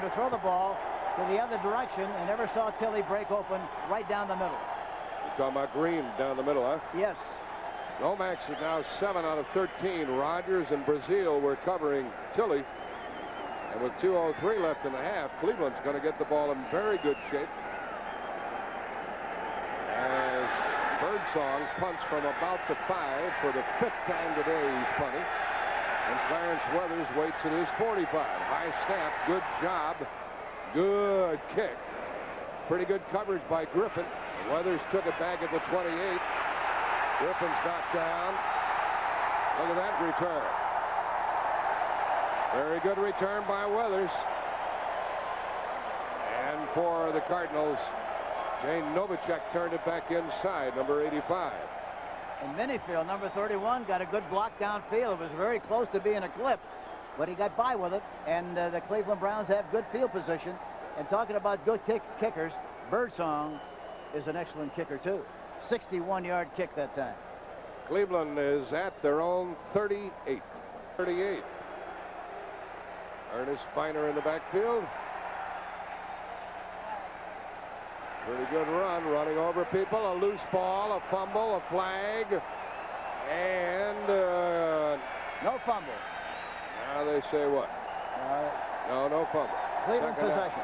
would throw the ball to the other direction and never saw Tilley break open right down the middle. You're talking about Green down the middle, huh? Yes. Lomax is now 7 out of 13. Rogers and Brazil were covering Tilley. And with 2:03 left in the half, Cleveland's going to get the ball in very good shape. As Birdsong punts from about the 5 for the 5th time today he's punting. And Clarence Weathers waits at his 45. High snap, good job, good kick. Pretty good coverage by Griffin. Weathers took it back at the 28. Griffin's knocked down. Look at that return. Very good return by Weathers. And for the Cardinals, Jane Novacek turned it back inside, number 85. And Minifield, number 31, got a good block downfield. It was very close to being a clip, but he got by with it. And the Cleveland Browns have good field position. And talking about good kickers, Birdsong is an excellent kicker, too. 61-yard kick that time. Cleveland is at their own 38. 38. Ernest Biner in the backfield. Pretty good run, running over people. A loose ball, a fumble, a flag, and no fumble. Now they say what? No fumble. Cleveland possession.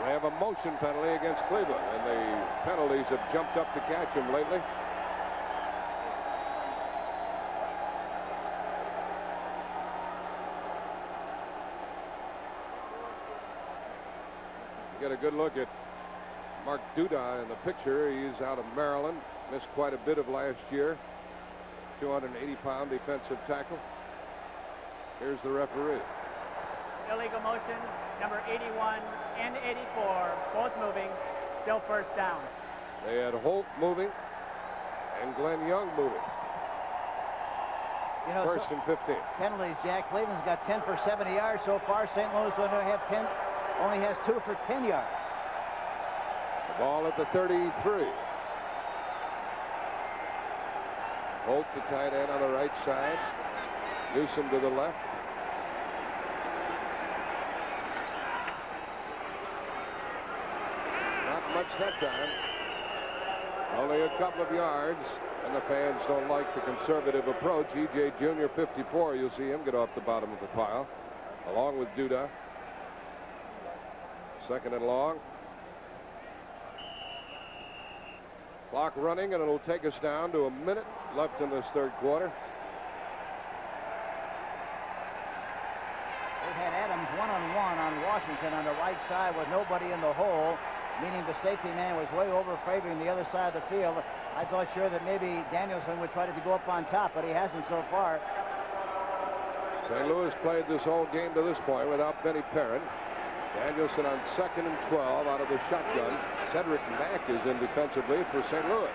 They have a motion penalty against Cleveland, and the penalties have jumped up to catch him lately. Get a good look at Mark Duda in the picture. He's out of Maryland. Missed quite a bit of last year. 280-pound defensive tackle. Here's the referee. Illegal motion, number 81 and 84, both moving, still first down. They had Holt moving and Glenn Young moving. You know, first and 15. Penalties, Jack. Cleveland's got 10 for 70 yards so far. St. Louis only has 2 for 10 yards. The ball at the 33. Holt, the tight end, on the right side. Newsome to the left. Not much that time. Only a couple of yards, and the fans don't like the conservative approach. E.J. Jr., 54. You'll see him get off the bottom of the pile, along with Duda. Second and long. Clock running, and it'll take us down to a minute left in this third quarter. They had Adams one-on-one on Washington on the right side with nobody in the hole, meaning the safety man was way over favoring the other side of the field. I thought sure that maybe Danielson would try to go up on top, but he hasn't so far. St. Louis played this whole game to this point without Benny Perrin. Danielson on 2nd and 12 out of the shotgun. Cedric Mack is in defensively for St. Louis.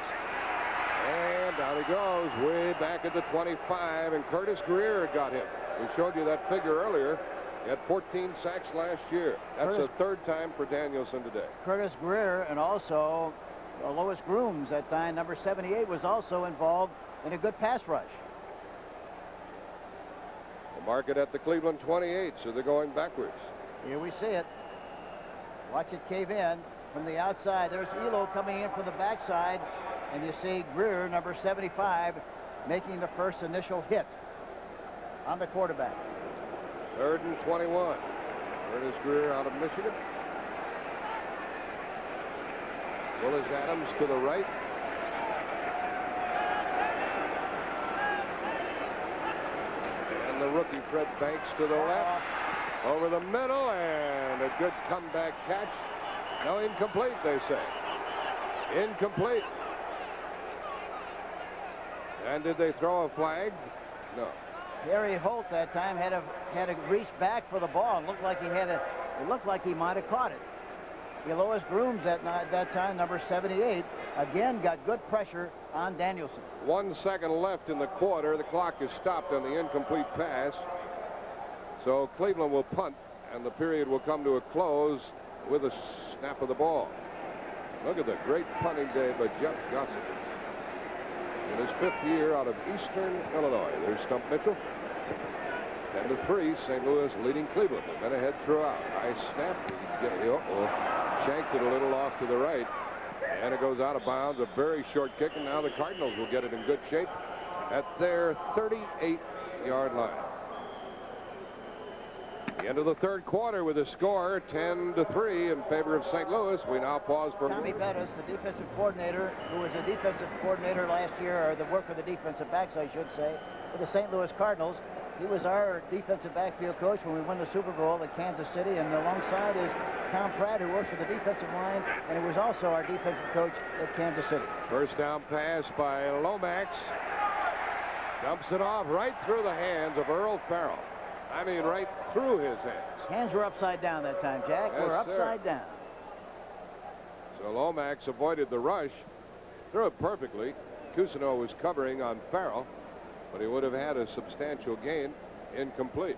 And down he goes, way back at the 25, and Curtis Greer got him. We showed you that figure earlier. He had 14 sacks last year. That's the third time for Danielson today. Curtis Greer and also Lois Grooms that time, number 78, was also involved in a good pass rush. They mark it at the Cleveland 28, so they're going backwards. Here we see it. Watch it cave in from the outside. There's Elo coming in from the backside, and you see Greer, number 75, making the first initial hit on the quarterback. 3rd and 21. Curtis Greer out of Michigan. Willis Adams to the right. And the rookie Fred Banks to the left. Over the middle, and a good comeback catch. No, incomplete, they say. Incomplete. And did they throw a flag? No. Harry Holt that time had to reach back for the ball. It looked like he might have caught it. Lois Grooms at that time, number 78, again got good pressure on Danielson. 1 second left in the quarter. The clock is stopped on the incomplete pass. So Cleveland will punt, and the period will come to a close with a snap of the ball. Look at the great punting day by Jeff Gossett. In his 5th year out of Eastern Illinois. There's Stump Mitchell. 10-3, St. Louis leading Cleveland. They've been ahead throughout. Nice snap. Shanked it a little off to the right. And it goes out of bounds. A very short kick, and now the Cardinals will get it in good shape at their 38-yard line. The end of the third quarter with a score 10-3 in favor of St. Louis. We now pause for Tommy Bettis, the defensive coordinator, who was a defensive coordinator last year, or the work of the defensive backs, I should say, for the St. Louis Cardinals. He was our defensive backfield coach when we won the Super Bowl at Kansas City, and alongside is Tom Pratt, who works for the defensive line, and he was also our defensive coach at Kansas City. First down pass by Lomax. Dumps it off right through the hands of Earl Farrell. I mean, right through his hands. Hands were upside down that time, Jack. Yes, We're upside down. So Lomax avoided the rush. Threw it perfectly. Cousineau was covering on Farrell, but he would have had a substantial gain. Incomplete.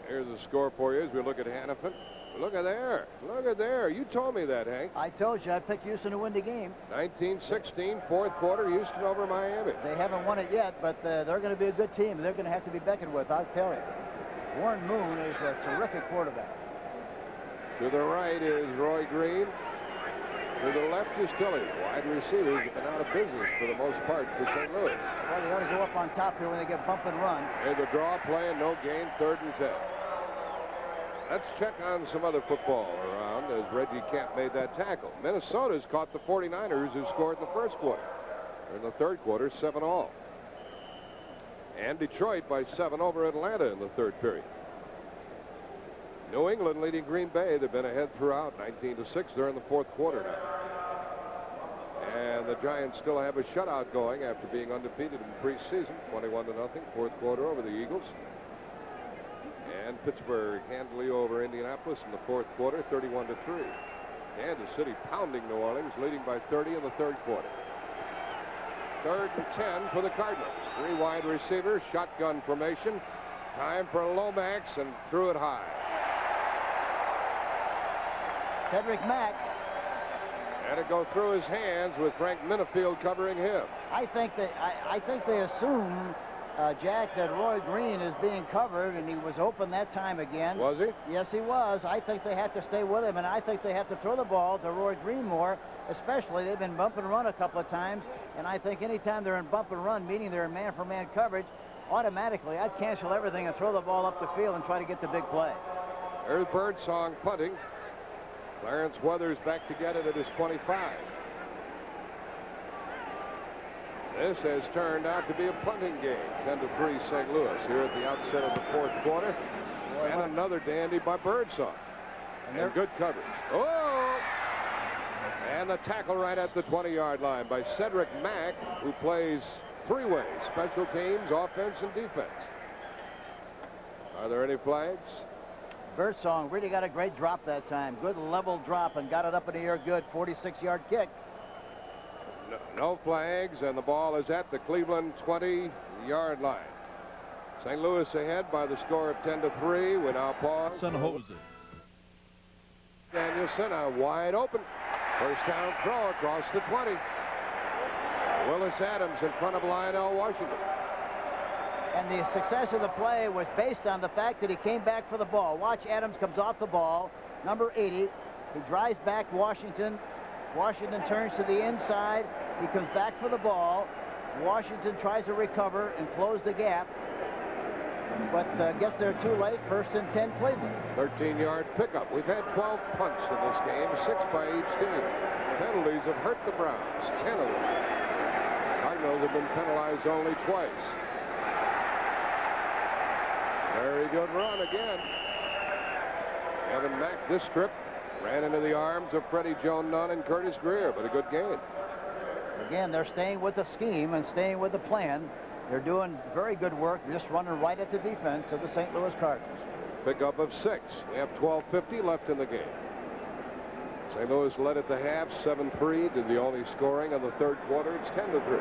Here's the score for you as we look at Hannafin. Look at there. Look at there. You told me that, Hank. I told you I picked Houston to win the game. 19-16, fourth quarter, Houston over Miami. They haven't won it yet, but they're going to be a good team. They're going to have to be beckoned with, I'll tell you. Warren Moon is a terrific quarterback. To the right is Roy Green. To the left is Tilley. Wide receivers have been out of business for the most part for St. Louis. Well, they ought to go up on top here when they get bump and run. Here's the draw play and no gain, 3rd and 10. Let's check on some other football around as Reggie Camp made that tackle. Minnesota's caught the 49ers who scored in the first quarter. In the third quarter, 7-all. And Detroit by 7 over Atlanta in the third period. New England leading Green Bay. They've been ahead throughout, 19-6. They're in the fourth quarter now. And the Giants still have a shutout going after being undefeated in preseason, 21-0, fourth quarter over the Eagles. And Pittsburgh handily over Indianapolis in the fourth quarter, 31-3. Kansas City pounding New Orleans, leading by 30 in the third quarter. 3rd and 10 for the Cardinals. 3 wide receivers, shotgun formation. Time for Lomax, and threw it high. Cedric Mack. And it go through his hands with Frank Minifield covering him. I think they assume, Jack, that Roy Green is being covered, and he was open that time again. Was he? Yes, he was. I think they have to stay with him, and I think they have to throw the ball to Roy Green more, especially they've been bump and run a couple of times, and I think anytime they're in bump and run, meaning they're in man-for-man coverage, automatically I'd cancel everything and throw the ball up the field and try to get the big play. There's Birdsong punting. Clarence Weathers back to get it at his 25. This has turned out to be a punting game. 10-3 St. Louis here at the outset of the fourth quarter. And another dandy by Birdsong. And good coverage. Oh! And the tackle right at the 20-yard line by Cedric Mack, who plays 3 ways: special teams, offense, and defense. Are there any flags? Birdsong really got a great drop that time. Good level drop and got it up in the air good. 46-yard kick. No flags, and the ball is at the Cleveland 20-yard line. St. Louis ahead by the score of 10-3. We now pause. San Jose. Danielson, a wide open first down throw across the 20. Willis Adams in front of Lionel Washington. And the success of the play was based on the fact that he came back for the ball. Watch, Adams comes off the ball, number 80. He drives back Washington. Washington turns to the inside. He comes back for the ball. Washington tries to recover and close the gap, but gets there too late. 1st and 10 Cleveland. 13-yard pickup. We've had 12 punts in this game, 6 by each team. Penalties have hurt the Browns, 10 of them. Cardinals have been penalized only twice. Very good run again. Kevin Mack, this strip, ran into the arms of Freddie Joe Nunn and Curtis Greer, but a good gain. Again, they're staying with the scheme and staying with the plan. They're doing very good work, just running right at the defense of the St. Louis Cardinals. Pickup of 6. We have 12:50 left in the game. St. Louis led at the half, 7-3, did the only scoring in the third quarter. It's 10-3.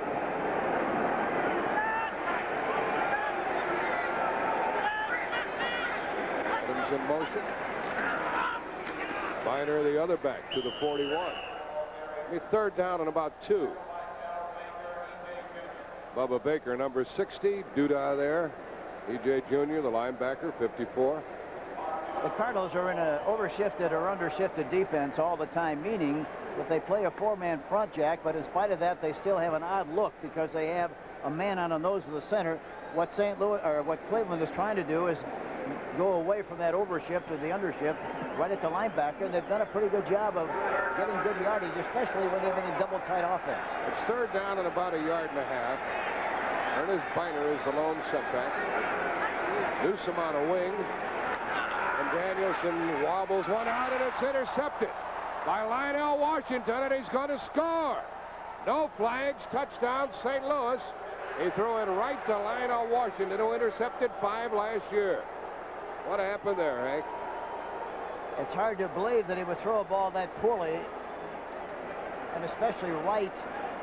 Adams in motion. Biner the other back to the 41. Be 3rd down and about 2. Bubba Baker, number 60, Duda there. E.J. Jr., the linebacker, 54. The Cardinals are in an overshifted or undershifted defense all the time, meaning that they play a four-man front, Jack, but in spite of that, they still have an odd look because they have a man on the nose of the center. What Cleveland is trying to do is go away from that overshift to the undershift right at the linebacker, and they've done a pretty good job of getting good yardage, especially when they've been in double tight offense. It's third down and about a yard and a half. Ernest Biner is the lone setback. Newsome on a wing. And Danielson wobbles one out, and it's intercepted by Lionel Washington, and he's going to score. No flags, touchdown, St. Louis. He threw it right to Lionel Washington, who intercepted 5 last year. What happened there, Hank? It's hard to believe that he would throw a ball that poorly, and especially right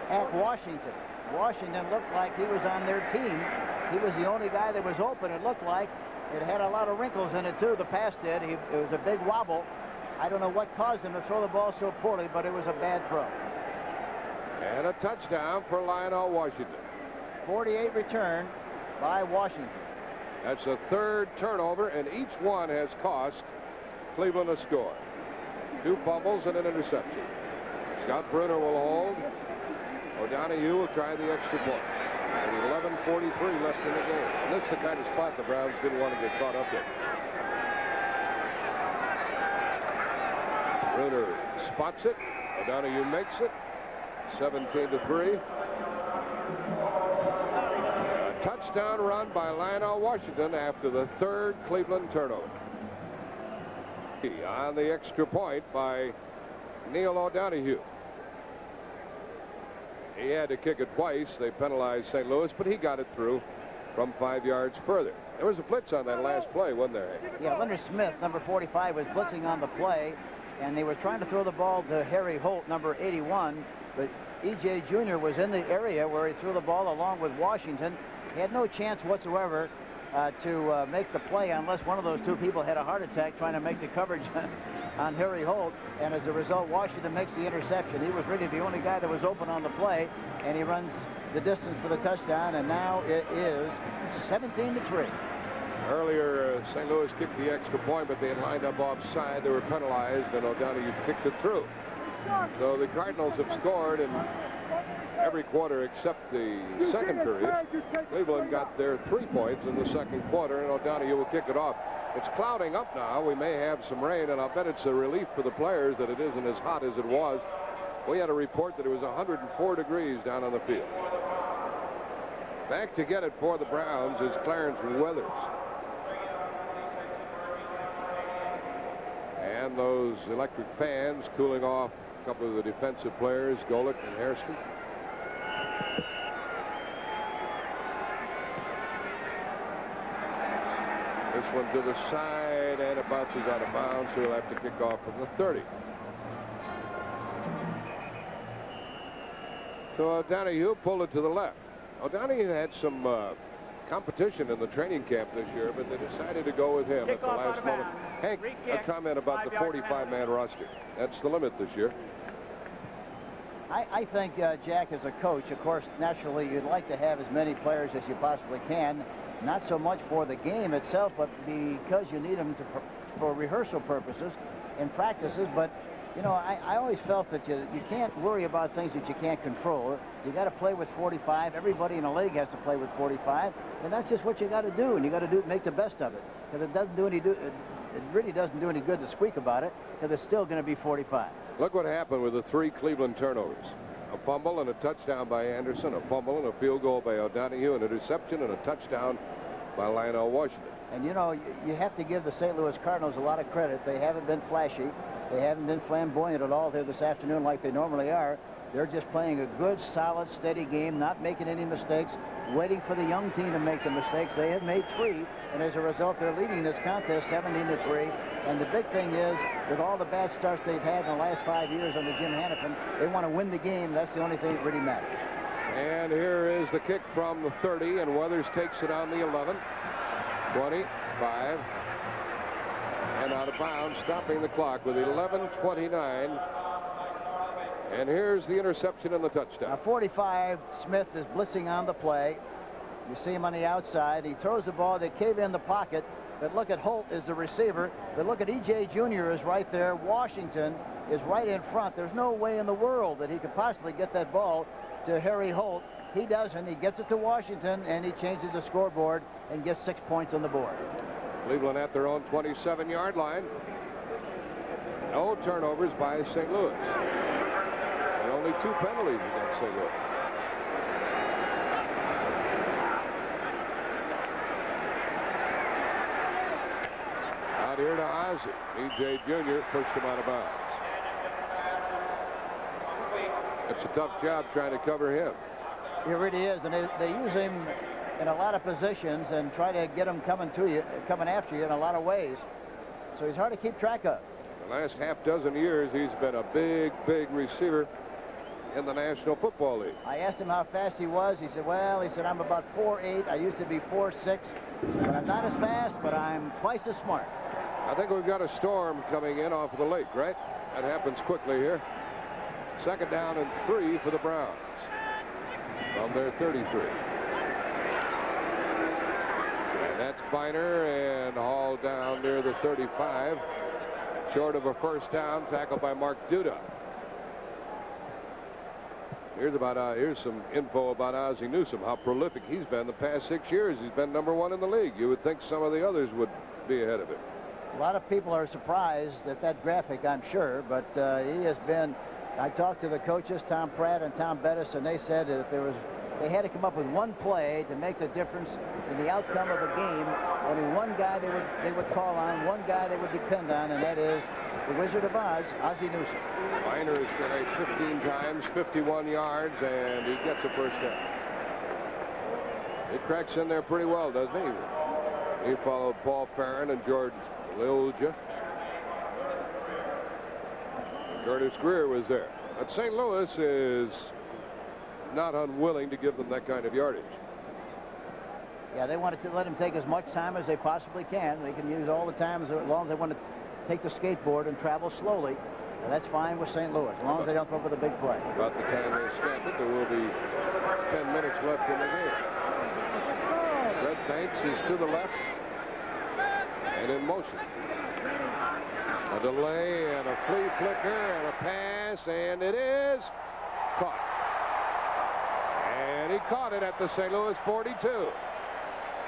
at Washington. Washington looked like he was on their team. He was the only guy that was open, it looked like. It had a lot of wrinkles in it, too. The pass did. It was a big wobble. I don't know what caused him to throw the ball so poorly, but it was a bad throw. And a touchdown for Lionel Washington. 48 return by Washington. That's a third turnover, and each one has cost Cleveland a score. 2 fumbles and an interception. Scott Brunner will hold. O'Donoghue will try the extra point. And 11:43 left in the game. And this is the kind of spot the Browns didn't want to get caught up in. Brunner spots it. O'Donoghue makes it. 17-3. A touchdown run by Lionel Washington after the third Cleveland turnover. On the extra point by Neil O'Donoghue. He had to kick it twice. They penalized St. Louis, but he got it through from 5 yards further. There was a blitz on that last play, wasn't there? Yeah, Leonard Smith, number 45, was blitzing on the play, and they were trying to throw the ball to Harry Holt, number 81, but E.J. Jr. was in the area where he threw the ball along with Washington. He had no chance whatsoever to make the play unless one of those two people had a heart attack trying to make the coverage on Harry Holt, and as a result, Washington makes the interception. He was really the only guy that was open on the play, and he runs the distance for the touchdown, and now it is 17-3. Earlier, St. Louis kicked the extra point, but they had lined up offside. They were penalized, and O'Donoghue kicked it through. So the Cardinals have scored in every quarter except the second period. Cleveland got their 3 points in the second quarter, and O'Donoghue will kick it off. It's clouding up now. We may have some rain, and I'll bet it's a relief for the players that it isn't as hot as it was. We had a report that it was 104 degrees down on the field. Back to get it for the Browns is Clarence Weathers. And those electric fans cooling off a couple of the defensive players, Golick and Hairston. This one to the side, and it bounces out of bounds, so he'll have to kick off from the 30. So O'Donoghue pulled it to the left. O'Donoghue had some competition in the training camp this year, but they decided to go with him at the last moment. Hank, a comment about the 45-man roster. That's the limit this year. I think, Jack, as a coach, of course, naturally, you'd like to have as many players as you possibly can. Not so much for the game itself, but because you need them for rehearsal purposes in practices. But, you know, I always felt that you can't worry about things that you can't control. You got to play with 45. Everybody in the league has to play with 45, and that's just what you got to do. And you got to make the best of it, because it really doesn't do any good to squeak about it, because it's still going to be 45. Look what happened with the 3 Cleveland turnovers. A fumble and a touchdown by Anderson, a fumble and a field goal by O'Donoghue, an interception and a touchdown by Lionel Washington. And, you know, you have to give the St. Louis Cardinals a lot of credit. They haven't been flashy. They haven't been flamboyant at all here this afternoon like they normally are. They're just playing a good, solid, steady game, not making any mistakes, waiting for the young team to make the mistakes. They have made 3, and as a result, they're leading this contest 17-3. And the big thing is, with all the bad starts they've had in the last 5 years under Jim Hannafin, they want to win the game. That's the only thing that really matters. And here is the kick from the 30, and Weathers takes it on the 11, 25, and out of bounds, stopping the clock with 11:29. And here's the interception and the touchdown. Now 45, Smith is blitzing on the play. You see him on the outside. He throws the ball. They cave in the pocket. But look at Holt as the receiver. But look at E.J. Jr. is right there. Washington is right in front. There's no way in the world that he could possibly get that ball to Harry Holt. He doesn't. He gets it to Washington, and he changes the scoreboard and gets 6 points on the board. Cleveland at their own 27-yard line. No turnovers by St. Louis. And only 2 penalties against St. Louis. Out here to Ozzie. E.J. Jr. pushed him out of bounds. It's a tough job trying to cover him. It really is, and they use him in a lot of positions and try to get him coming after you in a lot of ways. So he's hard to keep track of. The last half dozen years, he's been a big receiver in the National Football League. I asked him how fast he was. He said, well, I'm about 4'8". I used to be 4'6", but I'm not as fast, but I'm twice as smart. I think we've got a storm coming in off of the lake, right? That happens quickly here. 2nd down and 3 for the Browns from their 33. And that's Bahr and hauled down near the 35. Short of a first down, tackled by Mark Duda. Here's some info about Ozzie Newsome, how prolific he's been the past 6 years. He's been #1 in the league. You would think some of the others would be ahead of him. A lot of people are surprised at that graphic, I'm sure, but he has been. I talked to the coaches, Tom Pratt and Tom Bettis, and they said that they had to come up with one play to make the difference in the outcome of a game. Only one guy they would call on, one guy they would depend on, and that is the Wizard of Oz, Ozzie Newsome. Bahr has carried 15 times, 51 yards, and he gets a first down. He cracks in there pretty well, doesn't he? He followed Paul Farron and George Lilja. Curtis Greer was there. But St. Louis is not unwilling to give them that kind of yardage. Yeah, they wanted to let him take as much time as they possibly can. They can use all the time as long as they want to take the skateboard and travel slowly. And that's fine with St. Louis, as long as they don't come up with a big play. About the time they snap it, there will be 10 minutes left in the game. Red Banks is to the left and in motion. A delay and a flea flicker and a pass, and it is caught. And he caught it at the St. Louis 42.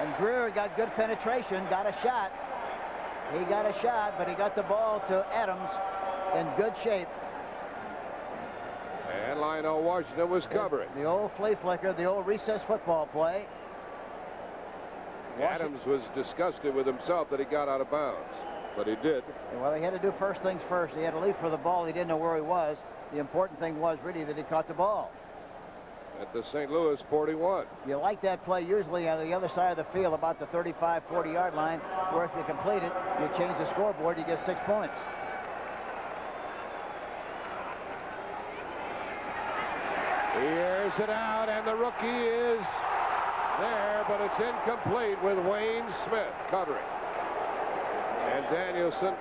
And Greer got good penetration, got a shot. He got a shot, but he got the ball to Adams in good shape. And Lionel Washington was covering. The old flea flicker, the old recess football play. Adams was disgusted with himself that he got out of bounds, but he did. Well, he had to do first things first. He had to leap for the ball. He didn't know where he was. The important thing was really that he caught the ball. At the St. Louis 41. You like that play usually on the other side of the field, about the 35, 40-yard line, where if you complete it, you change the scoreboard, you get 6 points. He airs it out, and the rookie is there, but it's incomplete with Wayne Smith covering. And Danielson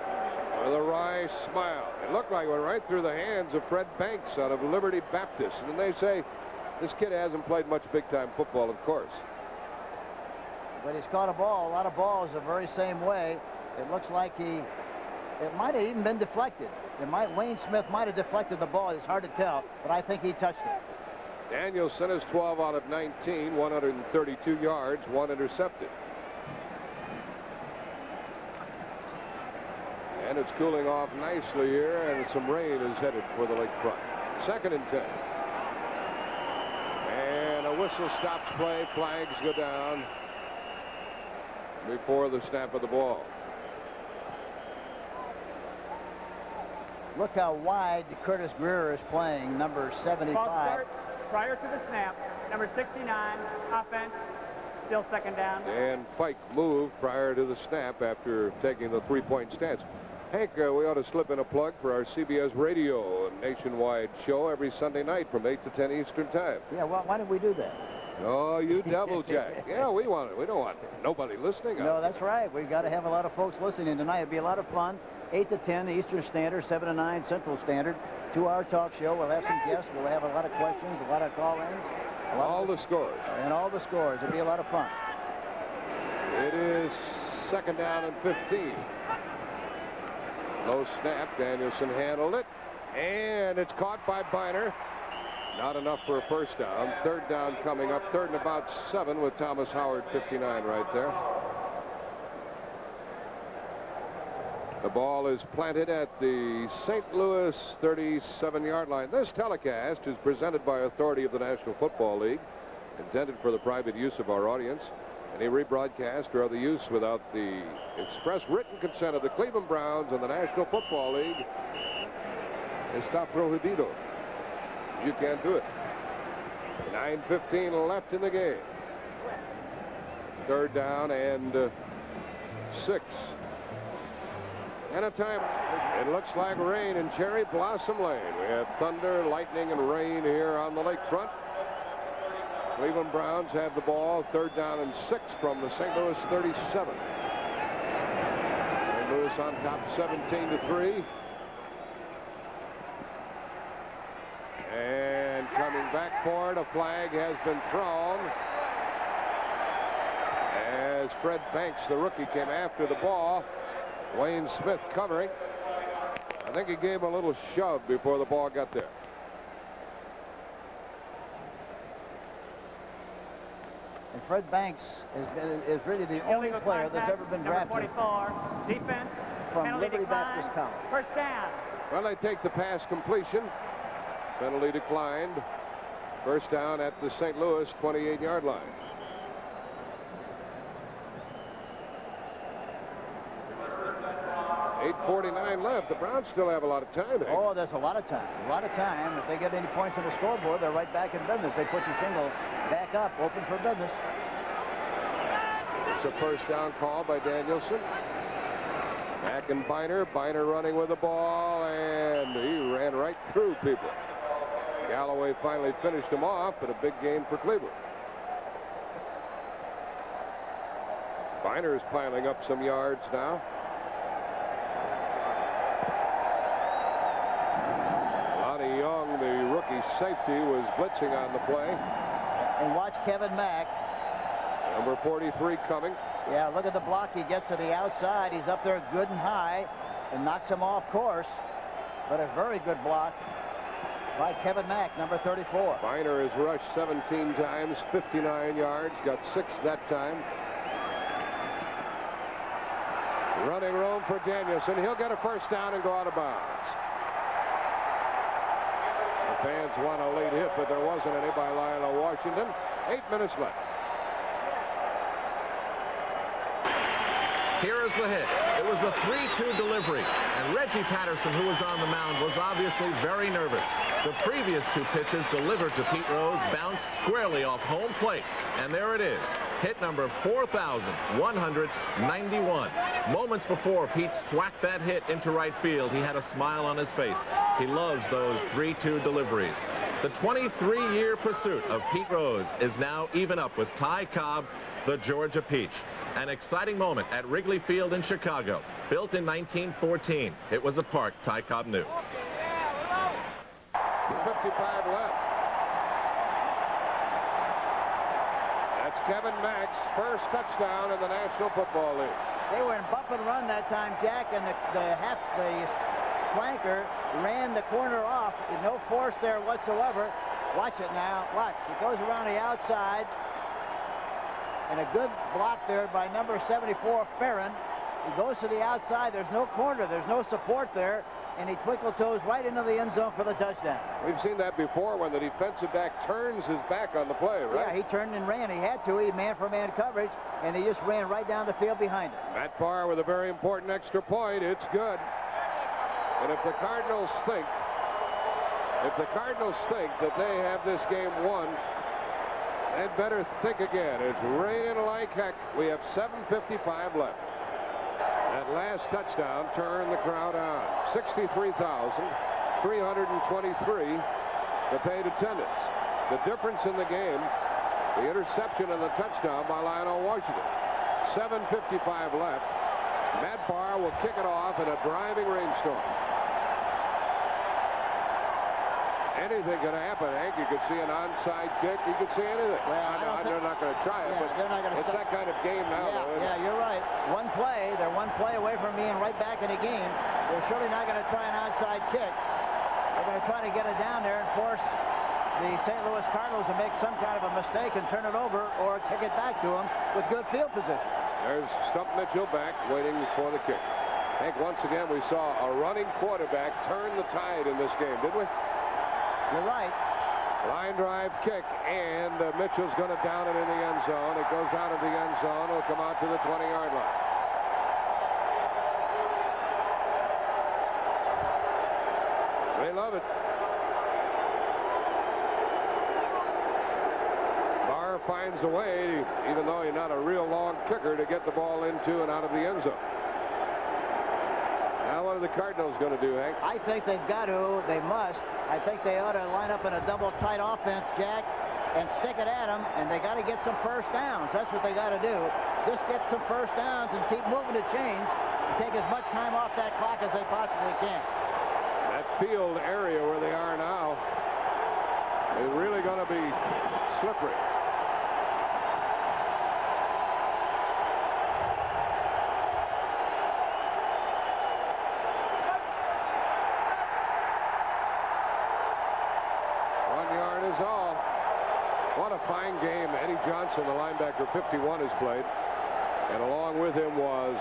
with a wry smile. It looked like it went right through the hands of Fred Banks out of Liberty Baptist. And they say this kid hasn't played much big-time football, of course. But he's caught a ball. A lot of balls the very same way. It looks like it might have even been deflected. Wayne Smith might have deflected the ball. It's hard to tell, but I think he touched it. Danielson is 12 out of 19, 132 yards, 1 intercepted. And it's cooling off nicely here, and some rain is headed for the lakefront. 2nd and 10. And a whistle stops play. Flags go down before the snap of the ball. Look how wide Curtis Greer is playing, number 75. Prior to the snap, number 69, offense, still 2nd down. And Fike moved prior to the snap after taking the 3-point stance. Hank, we ought to slip in a plug for our CBS radio nationwide show every Sunday night from 8 to 10 Eastern time. Yeah, well, why did we do that? Oh, you devil, Jack. Yeah, we want it. We don't want nobody listening. No, that's right. We've got to have a lot of folks listening tonight. It'll be a lot of fun. 8 to 10 Eastern Standard, 7 to 9 Central Standard. 2-hour talk show. We'll have some guests. We'll have a lot of questions, a lot of call-ins. All the scores. And all the scores. It'll be a lot of fun. It is 2nd down and 15. Low snap. Danielson handled it. And it's caught by Bahr. Not enough for a first down. 3rd down coming up. 3rd and about 7 with Thomas Howard 59 right there. The ball is planted at the St. Louis 37-yard line. This telecast is presented by authority of the National Football League, intended for the private use of our audience. Any rebroadcast or other use without the express written consent of the Cleveland Browns and the National Football League está prohibido. You can't do it. 9:15 left in the game. 3rd down and 6. And a time. It looks like rain in Cherry Blossom Lane. We have thunder, lightning, and rain here on the lakefront. Cleveland Browns have the ball. 3rd down and 6 from the St. Louis 37. St. Louis on top 17-3. And coming back for it, a flag has been thrown as Fred Banks, the rookie, came after the ball. Wayne Smith covering. I think he gave him a little shove before the ball got there. And Fred Banks is really the only player that's ever been drafted 44, defense, from Liberty Baptist College. First down. Well, they take the pass completion. Penalty declined. First down at the St. Louis 28-yard line. .849 left. The Browns still have a lot of time. Oh, there's a lot of time. A lot of time. If they get any points on the scoreboard, they're right back in business. They put your single back up, open for business. It's a first down call by Danielson. Mack and Bahr. Bahr running with the ball, and he ran right through people. Galloway finally finished him off, but a big game for Cleveland. Bahr is piling up some yards now. Young, the rookie safety, was blitzing on the play. And watch Kevin Mack. Number 43 coming. Yeah, look at the block he gets to the outside. He's up there good and high and knocks him off course. But a very good block by Kevin Mack, number 34. Bahr has rushed 17 times, 59 yards, got 6 that time. Running room for Danielson. He'll get a first down and go out of bounds. The fans want a late hit, but there wasn't any by Lionel Washington. 8 minutes left. Here is the hit. It was a 3-2 delivery, and Reggie Patterson, who was on the mound, was obviously very nervous. The previous 2 pitches delivered to Pete Rose bounced squarely off home plate, and there it is. Hit number 4,191. Moments before Pete thwacked that hit into right field, he had a smile on his face. He loves those 3-2 deliveries. The 23-year pursuit of Pete Rose is now even up with Ty Cobb, the Georgia Peach. An exciting moment at Wrigley Field in Chicago. Built in 1914, it was a park Ty Cobb knew. 55 left. That's Kevin Mack's first touchdown in the National Football League. They were in bump and run that time, Jack, and the flanker ran the corner off. No force there whatsoever. Watch it now. Watch. He goes around the outside. And a good block there by number 74, Farron. He goes to the outside. There's no corner. There's no support there. And he twinkle toes right into the end zone for the touchdown. We've seen that before when the defensive back turns his back on the play, right? Yeah, he turned and ran. He had to. He man-for-man coverage, and he just ran right down the field behind him. Matt Bahr with a very important extra point. It's good. And if the Cardinals think that they have this game won, they'd better think again. It's raining like heck. We have 7:55 left. That last touchdown turned the crowd on. 63,323 to paid attendance. The difference in the game, the interception and the touchdown by Lionel Washington. 7:55 left. Matt Bahr will kick it off in a driving rainstorm. anything can happen, Hank. You could see an onside kick. You could see anything. Well, they're not going to try it, but they're not gonna it's that kind of game now. Yeah, you're right. They're one play away from being right back in the game. They're surely not going to try an onside kick. They're going to try to get it down there and force the St. Louis Cardinals to make some kind of a mistake and turn it over or kick it back to them with good field position. There's Stump Mitchell back waiting for the kick. Hank, once again, we saw a running quarterback turn the tide in this game, did we? You're right. Line drive kick, and Mitchell's going to down it in the end zone. It goes out of the end zone. It'll come out to the 20-yard line. They love it. Bahr finds a way, even though he's not a real long kicker, to get the ball into and out of the end zone. Now what are the Cardinals going to do, Hank? I think they've got to. They must. I think they ought to line up in a double tight offense, Jack, and stick it at them, and they got to get some first downs. That's what they got to do. Just get some first downs and keep moving the chains and take as much time off that clock as they possibly can. That field area where they are now is really going to be slippery. What a fine game Eddie Johnson, the linebacker, 51, has played. And along with him was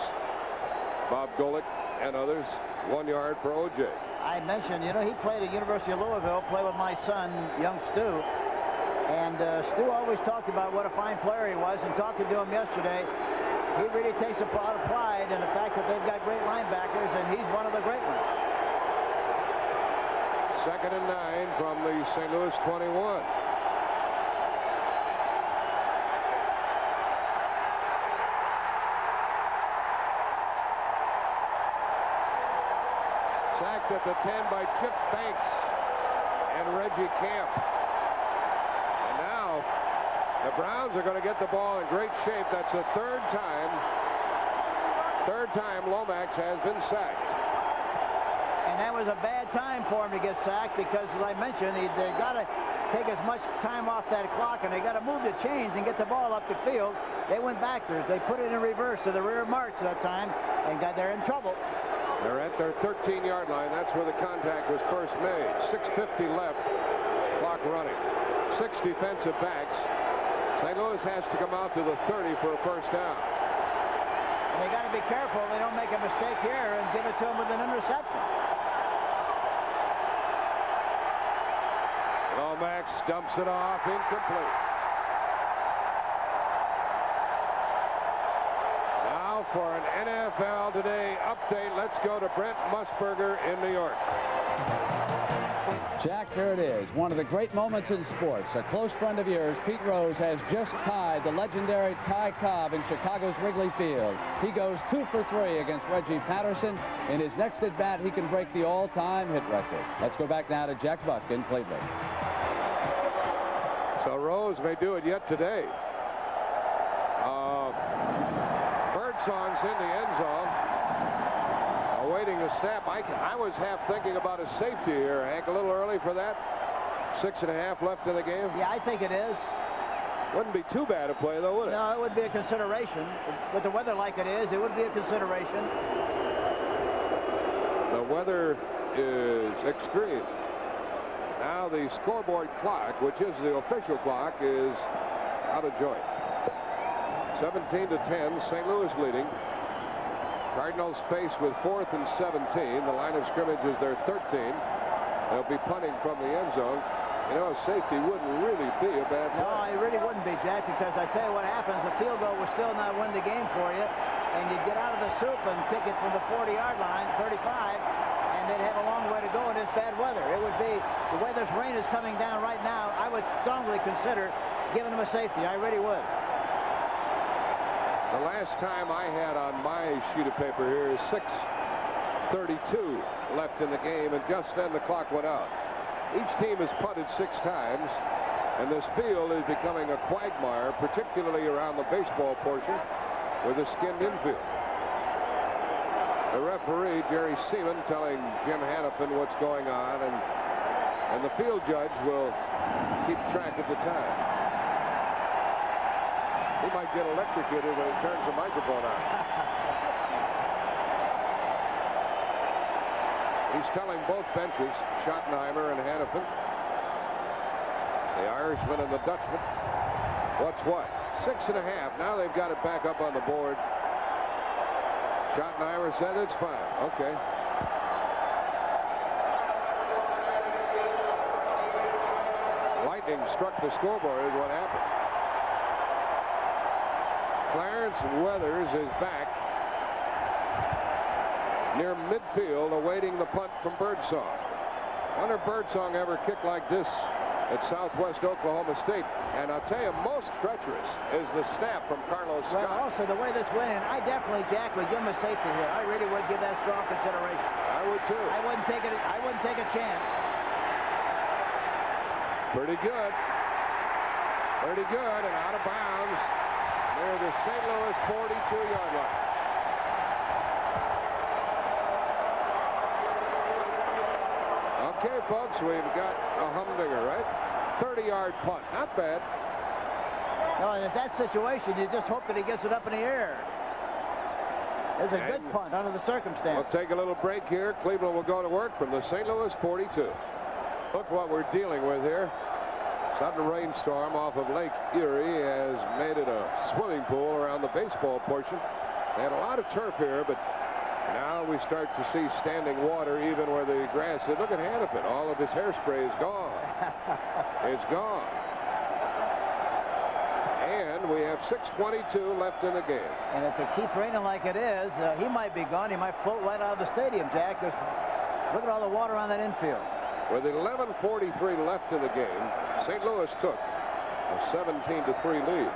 Bob Golick and others. 1 yard for O.J. I mentioned, he played at University of Louisville, played with my son, young Stu. And Stu always talked about what a fine player he was. And talking to him yesterday, he really takes a lot of pride in the fact that they've got great linebackers, and he's one of the great ones. 2nd and 9 from the St. Louis 21. Sacked at the 10 by Chip Banks and Reggie Camp. And now the Browns are going to get the ball in great shape. That's the third time Lomax has been sacked. And that was a bad time for him to get sacked because, as I mentioned, they got to take as much time off that clock, and they got to move the chains and get the ball up the field. They went backwards. They put it in reverse to the rear march that time and got there in trouble. They're at their 13-yard line. That's where the contact was first made. 6:50 left. Clock running. 6 defensive backs. St. Louis has to come out to the 30 for a first down. And they got to be careful they don't make a mistake here and give it to them with an interception. Lomax dumps it off, incomplete. Now for an NFL Today update, let's go to Brent Musburger in New York. Jack, there it is. One of the great moments in sports. A close friend of yours, Pete Rose, has just tied the legendary Ty Cobb in Chicago's Wrigley Field. He goes 2 for 3 against Reggie Patterson. In his next at-bat, he can break the all-time hit record. Let's go back now to Jack Buck in Cleveland. So Rose may do it yet today. Birdsong's in the end zone. Awaiting a snap. I was half thinking about a safety here, Hank. A little early for that. 6.5 left in the game. Yeah, I think it is. Wouldn't be too bad a play, though, would it? No, it would be a consideration. With the weather like it is, it would be a consideration. The weather is extreme. Now the scoreboard clock, which is the official clock, is out of joint. 17-10, St. Louis leading. Cardinals faced with 4th and 17. The line of scrimmage is their 13. They'll be punting from the end zone. You know, safety wouldn't really be a bad play. No, it really wouldn't be, Jack, because I tell you what happens. The field goal will still not win the game for you. And you'd get out of the soup and kick it from the 40-yard line, 35, and they'd have a long way to go in this bad weather. It would be, the way this rain is coming down right now, I would strongly consider giving them a safety. I really would. The last time I had on my sheet of paper here is 6:32 left in the game, and just then the clock went out. Each team has punted 6 times, and this field is becoming a quagmire, particularly around the baseball portion with a skinned infield. The referee, Jerry Seaman, telling Jim Hannafin what's going on, and And the field judge will keep track of the time. He might get electrocuted when he turns the microphone on. He's telling both benches, Schottenheimer and Hannafin, the Irishman and the Dutchman, what's what. 6.5. Now they've got it back up on the board. Schottenheimer said it's fine. Okay. Lightning struck the scoreboard is what happened. Clarence Weathers is back near midfield awaiting the punt from Birdsong. Wonder if Birdsong ever kicked like this at Southwest Oklahoma State. And I'll tell you, most treacherous is the snap from Carlos Scott. Well, also the way this went in, I definitely, Jack, would give him a safety here. I really would give that strong consideration. I would too. I wouldn't take a chance. Pretty good. Pretty good, and out of bounds near the St. Louis 42-yard line. Okay, folks, we've got a humdinger, right? 30-yard punt. Not bad. No, in that situation, you just hope that he gets it up in the air. It's a good punt under the circumstances. We'll take a little break here. Cleveland will go to work from the St. Louis 42. Look what we're dealing with here. Sudden rainstorm off of Lake Erie has made it a swimming pool around the baseball portion. They had a lot of turf here, but now we start to see standing water even where the grass is. Look at Hannafin. All of his hairspray is gone. It's gone. And we have 6:22 left in the game. And if it keeps raining like it is, he might be gone. He might float right out of the stadium, Jack. Look at all the water on that infield. With 11:43 left in the game, St. Louis took a 17-3 lead.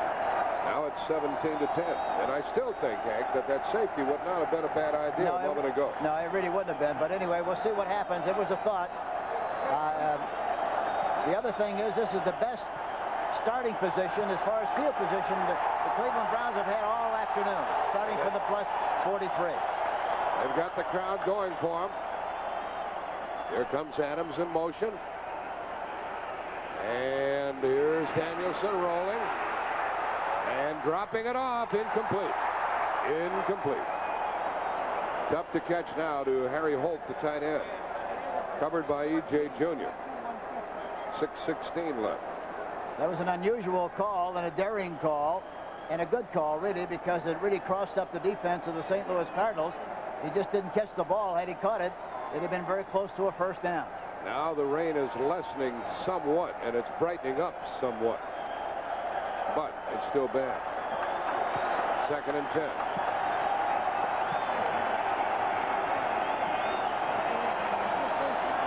Now it's 17-10. And I still think, Hank, that safety would not have been a bad idea a moment ago. No, it really wouldn't have been. But anyway, we'll see what happens. It was a thought. The other thing is, this is the best starting position as far as field position that the Cleveland Browns have had all afternoon, starting from the plus 43. They've got the crowd going for them. Here comes Adams in motion. And here's Danielson rolling. And dropping it off. Incomplete. Incomplete. Tough to catch now to Harry Holt, the tight end. Covered by E.J. Jr. 6:16 left. That was an unusual call and a daring call. And a good call, really, because it really crossed up the defense of the St. Louis Cardinals. He just didn't catch the ball. Had he caught it, it'd have been very close to a first down. Now the rain is lessening somewhat, and it's brightening up somewhat. But it's still bad. 2nd and 10.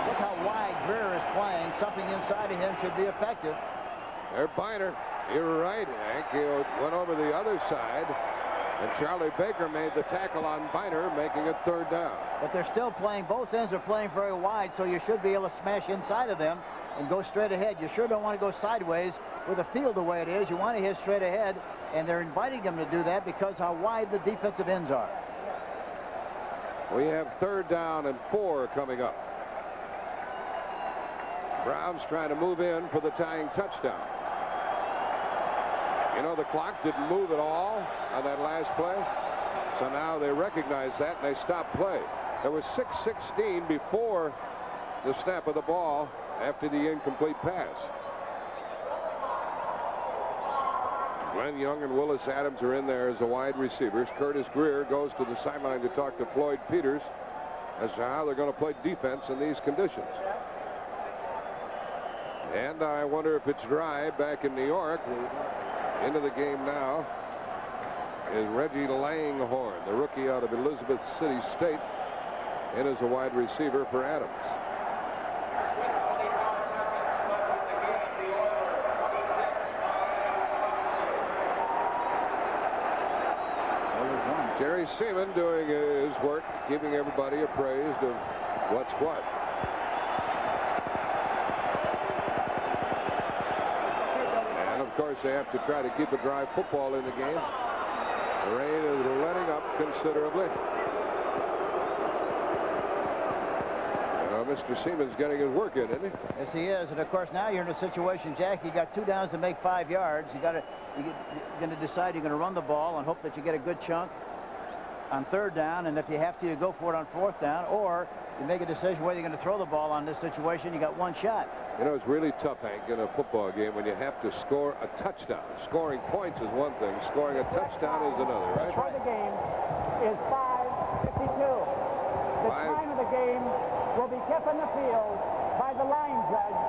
Look how wide Greer is playing. Something inside of him should be effective. There's Biner. You're right, Hank. He went over the other side. And Charlie Baker made the tackle on Biner, making it 3rd down. But they're still playing, both ends are playing very wide, so you should be able to smash inside of them and go straight ahead. You sure don't want to go sideways with the field the way it is. You want to hit straight ahead, and they're inviting them to do that because how wide the defensive ends are. We have 3rd down and 4 coming up. Browns trying to move in for the tying touchdown. You know, the clock didn't move at all on that last play. So now they recognize that and they stop play. There was 6:16 before the snap of the ball after the incomplete pass. Glenn Young and Willis Adams are in there as the wide receivers. Curtis Greer goes to the sideline to talk to Floyd Peters as to how they're going to play defense in these conditions. And I wonder if it's dry back in New York. Into the game now is Reggie Langhorne, the rookie out of Elizabeth City State, and is a wide receiver for Adams. Jerry Seaman doing his work, keeping everybody appraised of what's what. Of course, they have to try to keep a dry football in the game. The rain is letting up considerably. Mr. Seaman's getting his work in, isn't he? Yes, he is. And, of course, now you're in a situation, Jack, you got 2 downs to make 5 yards. You're going to decide you're going to run the ball and hope that you get a good chunk on 3rd down. And if you have to, you go for it on 4th down. Or you make a decision whether you're going to throw the ball on this situation. You got 1 shot. You know, it's really tough, Hank, in a football game when you have to score a touchdown. Scoring points is one thing. Scoring a touchdown is another, right? The score of the game is 5:52. The time of the game will be kept on the field by the line judge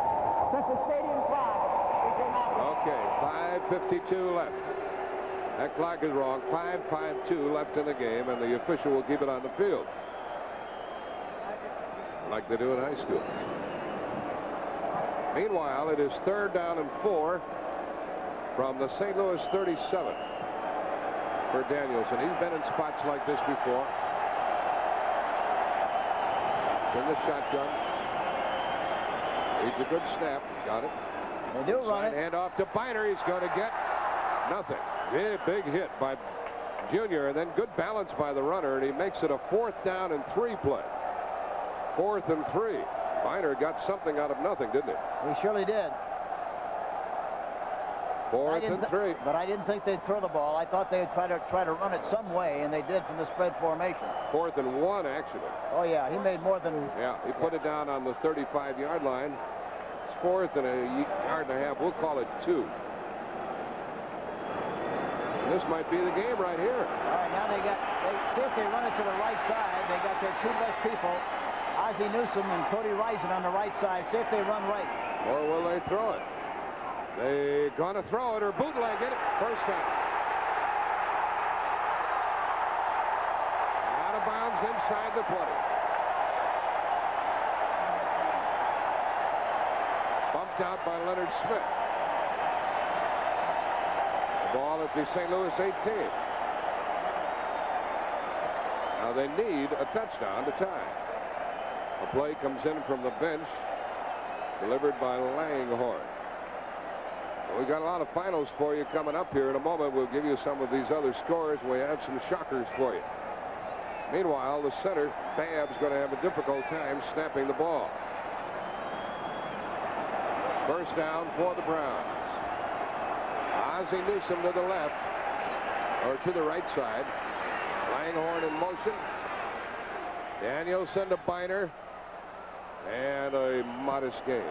since the stadium clock is inactive. Okay, 5:52 left. That clock is wrong. 5:52 left in the game, and the official will keep it on the field, like they do in high school. Meanwhile, it is 3rd down and 4 from the St. Louis 37 for Danielson. He's been in spots like this before. He's in the shotgun. Needs a good snap. Got it. They do run it. Hand off to Bahr. He's going to get nothing. Big hit by Junior, and then good balance by the runner, and he makes it a 4th down and 3 play. 4th and 3. Bahr got something out of nothing, didn't he? He surely did. 4th and 3. But I didn't think they'd throw the ball. I thought they'd try to run it some way, and they did from the spread formation. 4th and 1, actually. Oh, yeah, he made more than... Yeah, he put it down on the 35-yard line. It's 4th and a yard and a half. We'll call it 2. And this might be the game right here. All right, now they see if they run it to the right side. They got their 2 best people, Ozzie Newsome and Cody Rison on the right side. See if they run right. Or will they throw it? They're going to throw it or bootleg it. 1st down. Out of bounds inside the 20. Bumped out by Leonard Smith. The ball at the St. Louis 18. Now they need a touchdown to tie. A play comes in from the bench, delivered by Langhorne. Well, we got a lot of finals for you coming up here in a moment. We'll give you some of these other scores. We have some shockers for you. Meanwhile, the center, Babb's going to have a difficult time snapping the ball. 1st down for the Browns. Ozzie Newsome to the left, or to the right side. Langhorne in motion. Danielson to Bahr. And a modest gain.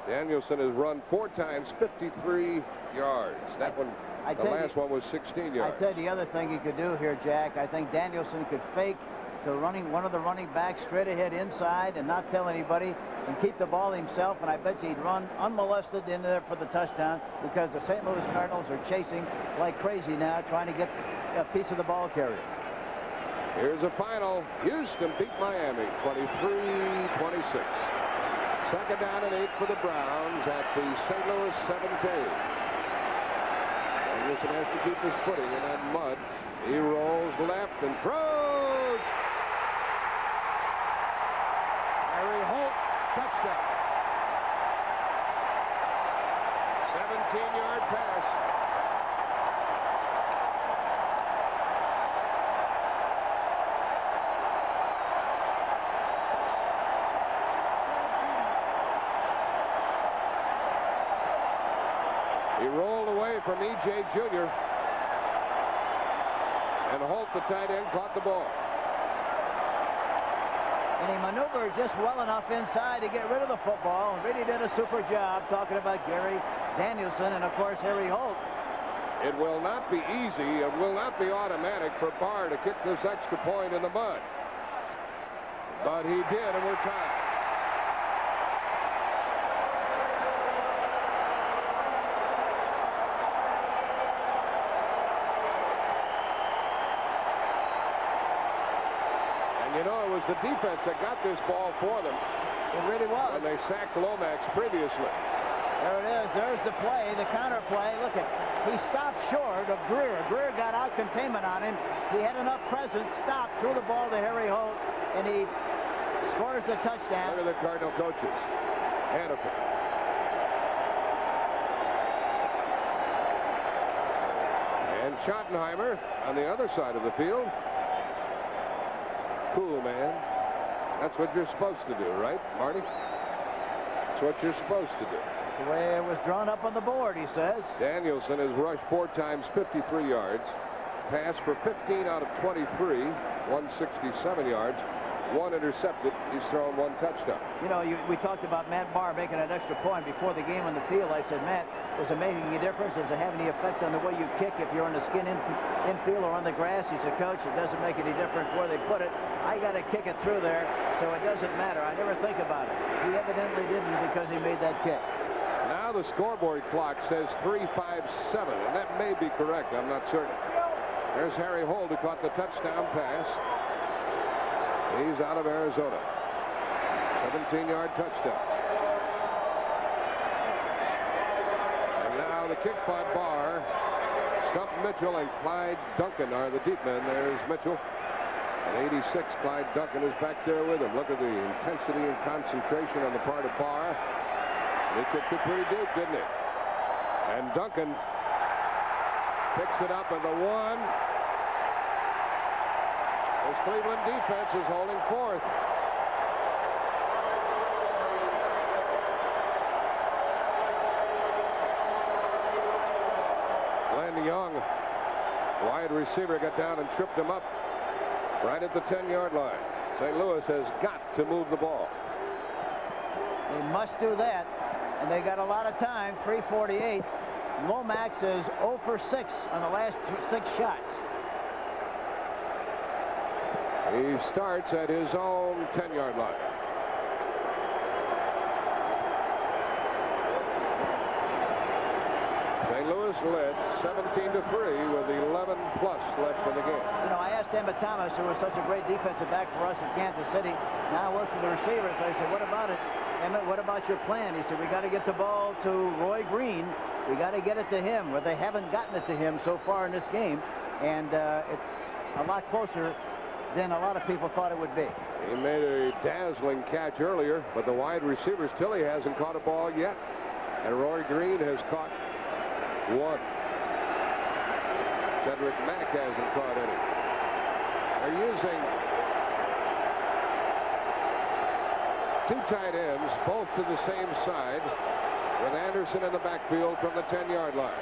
Danielson has run 4 times, 53 yards. That one, the last one was 16 yards. I tell you the other thing he could do here, Jack. I think Danielson could fake one of the running backs straight ahead inside and not tell anybody and keep the ball himself, and I bet you he'd run unmolested in there for the touchdown, because the St. Louis Cardinals are chasing like crazy now, trying to get a piece of the ball carrier. Here's a final. Houston beat Miami 23-26. 2nd down and 8 for the Browns at the St. Louis 17. Danielson has to keep his footing in that mud. He rolls left and throws. Harry Holt, touchdown. 17-yard pass. He rolled away from E.J. Jr. And Holt, the tight end, caught the ball. And he maneuvered just well enough inside to get rid of the football, and really did a super job, talking about Gary Danielson and, of course, Harry Holt. It will not be easy. It will not be automatic for Bahr to kick this extra point in the mud. But he did, and we're tied. You know, it was the defense that got this ball for them. It really was. When they sacked Lomax previously. There it is. There's the play, the counter play. Look at, he stopped short of Greer. Greer got out containment on him. He had enough presence, stopped, threw the ball to Harry Holt, and he scores the touchdown. Look at the Cardinal coaches. Hannaford. And Schottenheimer on the other side of the field. cool, man. That's what you're supposed to do, right, Marty? That's what you're supposed to do. That's the way it was drawn up on the board, he says. Danielson has rushed 4 times, 53 yards. Passed for 15 out of 23, 167 yards. 1 intercepted. He's thrown 1 touchdown. You know, we talked about Matt Bahr making an extra point before the game on the field. I said, Matt, does it make any difference? Does it have any effect on the way you kick if you're on the skin infield or on the grass? He said, Coach, it doesn't make any difference where they put it. I got to kick it through there, so it doesn't matter. I never think about it. He evidently didn't because he made that kick. Now the scoreboard clock says 3-5-7, and that may be correct. I'm not certain. There's Harry Holt, who caught the touchdown pass. He's out of Arizona. 17-yard touchdown. And now the kick by Bahr. Stump Mitchell and Clyde Duncan are the deep men. There's Mitchell. And 86, Clyde Duncan is back there with him. Look at the intensity and concentration on the part of Bahr. He kicked it pretty deep, didn't he? And Duncan picks it up, and the one. This Cleveland defense is holding forth. Glenn Young, wide receiver, got down and tripped him up right at the 10-yard line. St. Louis has got to move the ball. They must do that, and they got a lot of time. 3:48. Lomax is 0 for 6 on the last 6 shots. He starts at his own 10-yard line. St. Louis led 17-3 with 11 plus left in the game. You know, I asked Emmett Thomas, who was such a great defensive back for us in Kansas City, now works for the receivers. I said, what about it, Emmett? What about your plan? He said, we got to get the ball to Roy Green. We got to get it to him. Well, they haven't gotten it to him so far in this game, and it's a lot closer than a lot of people thought it would be. He made a dazzling catch earlier, but the wide receivers, Tilley hasn't caught a ball yet, and Roy Green has caught 1. Cedric Mack hasn't caught any. They're using 2 tight ends, both to the same side, with Anderson in the backfield from the 10-yard line.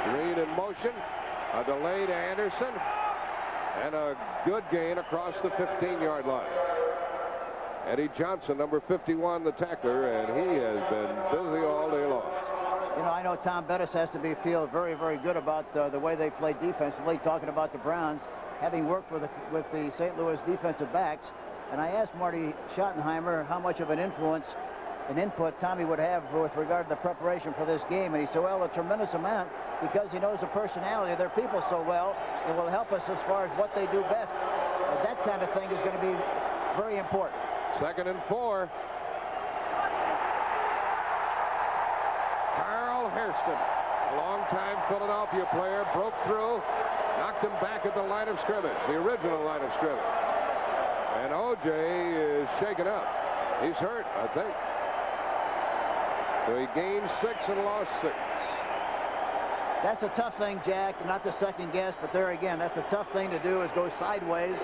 Green in motion. A delay to Anderson, and a good gain across the 15-yard line. Eddie Johnson, number 51, the tackler, and he has been busy all day long. You know, I know Tom Bettis has to feel very, very good about the way they play defensively, talking about the Browns, having worked with the St. Louis defensive backs. And I asked Marty Schottenheimer how much of an influence and input Tommy would have with regard to the preparation for this game, and he said, well, a tremendous amount, because he knows the personality of their people so well. It will help us as far as what they do best. And that kind of thing is going to be very important. 2nd and 4. Carl Hairston, a longtime Philadelphia player, broke through, knocked him back at the line of scrimmage, the original line of scrimmage. And O.J. is shaken up. He's hurt, I think. So he gained 6 and lost 6. That's a tough thing, Jack, not to second guess, but there again, that's a tough thing to do, is go sideways.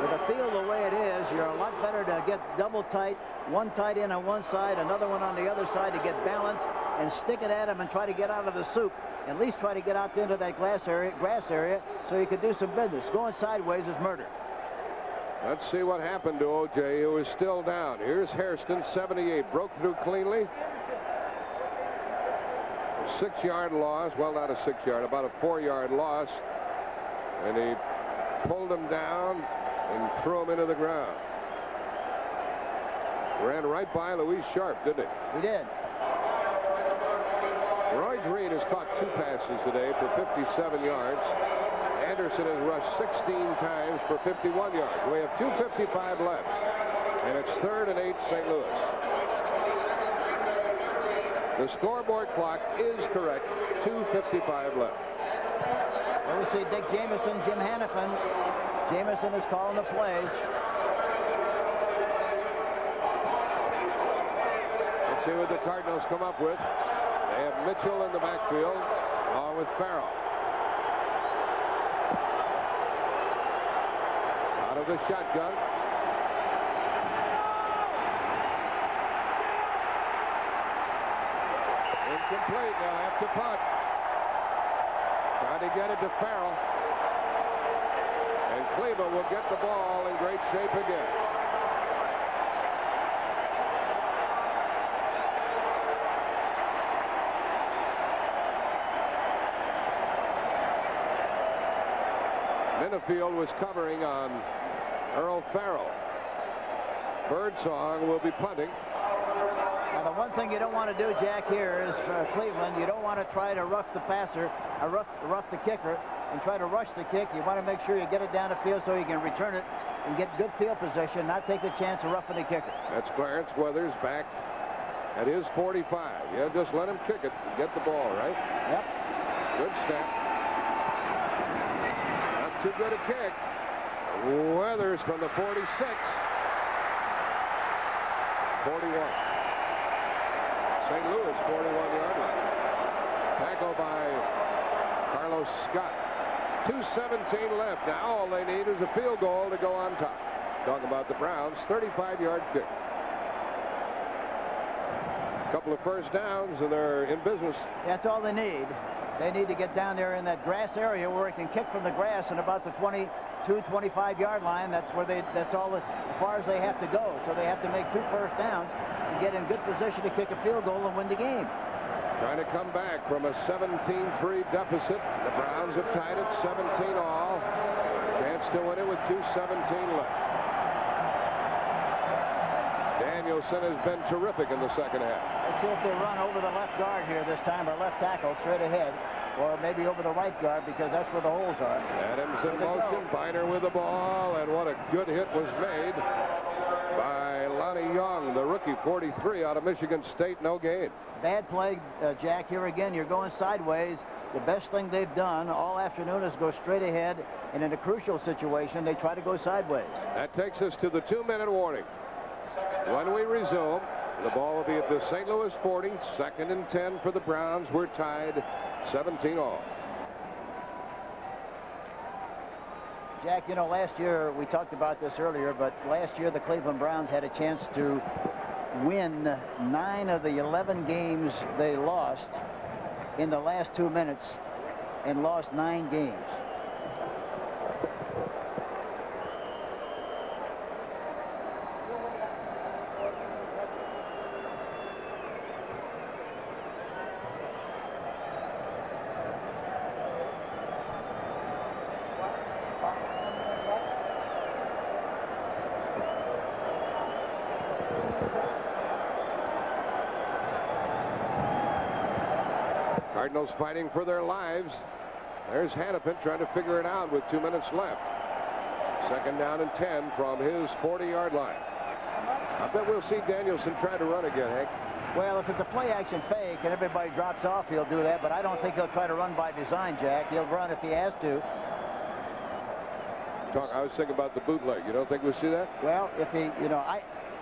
With the field the way it is, you're a lot better to get double tight, 1 tight end on one side, another one on the other side, to get balance and stick it at him and try to get out of the soup. At least try to get out into that grass area so you could do some business. Going sideways is murder. Let's see what happened to O.J., who is still down. Here's Hairston, 78, broke through cleanly. 6-yard loss, well, not a 6-yard, about a 4-yard loss, and he pulled him down and threw him into the ground. Ran right by Louise Sharp, didn't he? He did. Roy Green has caught 2 passes today for 57 yards. Anderson has rushed 16 times for 51 yards. We have 2:55 left, and it's 3rd and 8, St. Louis. The scoreboard clock is correct. 2:55 left. There we see Dick Jamieson, Jim Hannafin. Jamieson is calling the plays. Let's see what the Cardinals come up with. They have Mitchell in the backfield along with Farrell. of the shotgun. Incomplete. They'll have to punt. Trying to get it to Farrell. And Cleveland will get the ball in great shape again. Minifield was covering on Earl Farrell. Birdsong will be punting. Now, the one thing you don't want to do, Jack, here is for Cleveland, you don't want to try to rough the passer, or rough the kicker, and try to rush the kick. You want to make sure you get it down the field so you can return it and get good field position, not take the chance of roughing the kicker. That's Clarence Weathers back at his 45. Yeah, just let him kick it and get the ball, right? Yep. Good snap. Not too good a kick. Weathers from the 46. 41. St. Louis 41-yard line. Tackle by Carlos Scott. 2:17 left. Now all they need is a field goal to go on top. Talking about the Browns, 35-yard kick. A couple of first downs and they're in business. That's all they need. They need to get down there in that grass area where it can kick from the grass and about the 22-25-yard line. That's where that's all as far as they have to go. So they have to make 2 first downs and get in good position to kick a field goal and win the game. Trying to come back from a 17-3 deficit. The Browns have tied it 17-all. Chance to win it with 2:17 left. Danielson has been terrific in the second half. Let's see if they run over the left guard here this time, or left tackle straight ahead, or maybe over the right guard because that's where the holes are. Adams in motion. Biner with the ball, and what a good hit was made by Lonnie Young, the rookie, 43 out of Michigan State. No gain. Bad play, Jack. Here again, you're going sideways. The best thing they've done all afternoon is go straight ahead, and in a crucial situation, they try to go sideways. That takes us to the 2-minute warning. When we resume, the ball will be at the St. Louis 40, 2nd and 10 for the Browns. We're tied 17-all. Jack, you know, last year, we talked about this earlier, but last year the Cleveland Browns had a chance to win 9 of the 11 games they lost in the last 2 minutes and lost 9 games. Cardinals fighting for their lives. There's Hannafin trying to figure it out with 2 minutes left. 2nd down and 10 from his 40-yard line. I bet we'll see Danielson try to run again, Hank. Well, if it's a play-action fake and everybody drops off, he'll do that, but I don't think he'll try to run by design, Jack. He'll run if he has to. I was thinking about the bootleg. You don't think we'll see that? Well, if he, you know,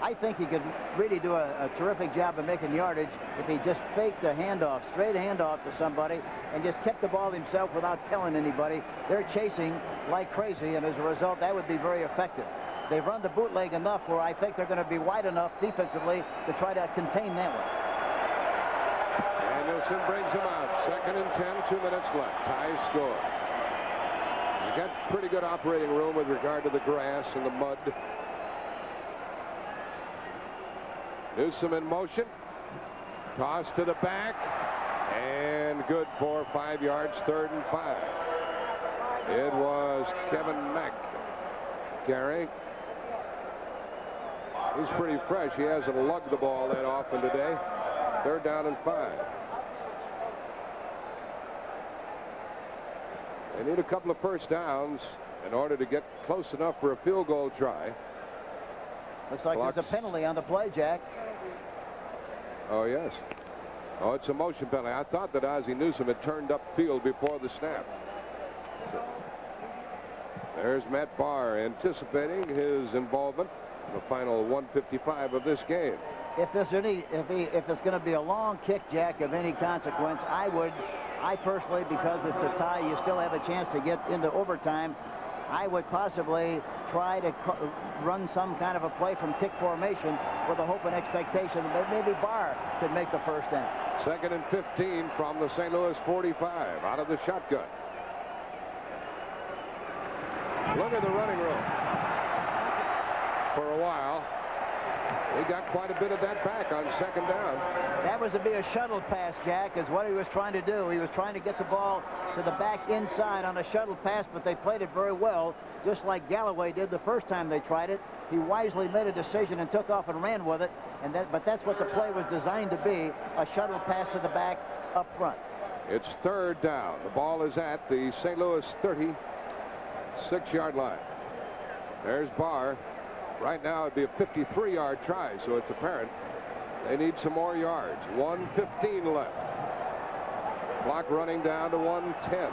I think he could really do a terrific job of making yardage if he just faked a handoff, straight handoff to somebody, and just kept the ball himself without telling anybody. They're chasing like crazy, and as a result, that would be very effective. They've run the bootleg enough where I think they're going to be wide enough defensively to try to contain that one. Danielson brings him out. 2nd and 10, 2 minutes left. Tie score. You got pretty good operating room with regard to the grass and the mud. Newsome in motion. Toss to the back. And good for 5 yards, 3rd and 5. It was Kevin Mack. Gary. He's pretty fresh. He hasn't lugged the ball that often today. 3rd down and 5. They need a couple of first downs in order to get close enough for a field goal try. Looks like there's a penalty on the play, Jack. Oh, yes. Oh, it's a motion penalty. I thought that Ozzie Newsome had turned upfield before the snap. So, there's Matt Bahr anticipating his involvement in the final 1:55 of this game. If it's going to be a long kick, Jack, of any consequence, I personally, because it's a tie, you still have a chance to get into overtime. I would possibly try to run some kind of a play from kick formation with a hope and expectation that maybe Bahr could make the first down. 2nd and 15 from the St. Louis 45 out of the shotgun. Look at the running room. For a while, he got quite a bit of that back on 2nd down. That was to be a shuttle pass, Jack, is what he was trying to do. He was trying to get the ball to the back inside on a shuttle pass, but they played it very well, just like Galloway did the first time they tried it. He wisely made a decision and took off and ran with it, but that's what the play was designed to be, a shuttle pass to the back up front. It's 3rd down. The ball is at the St. Louis 36-yard line. There's Bahr. Right now it'd be a 53-yard try, so it's apparent they need some more yards. 1:15 left. Clock running down to 1:10.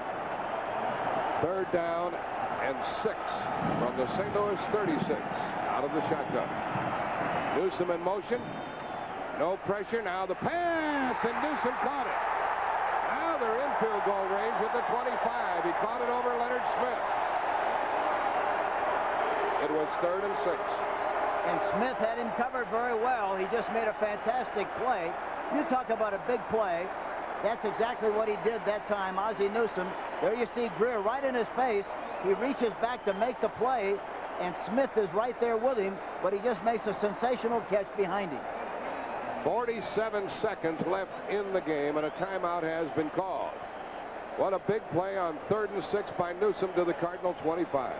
3rd down and 6 from the St. Louis 36 out of the shotgun. Newsome in motion. No pressure. Now the pass, and Newsome caught it. Now they're in field goal range at the 25. He caught it over Leonard Smith. It was 3rd and 6. And Smith had him covered very well. He just made a fantastic play. You talk about a big play. That's exactly what he did that time. Ozzie Newsome. There you see Greer right in his face. He reaches back to make the play, and Smith is right there with him, but he just makes a sensational catch behind him. 47 seconds left in the game, and a timeout has been called. What a big play on 3rd and 6 by Newsome to the Cardinal 25.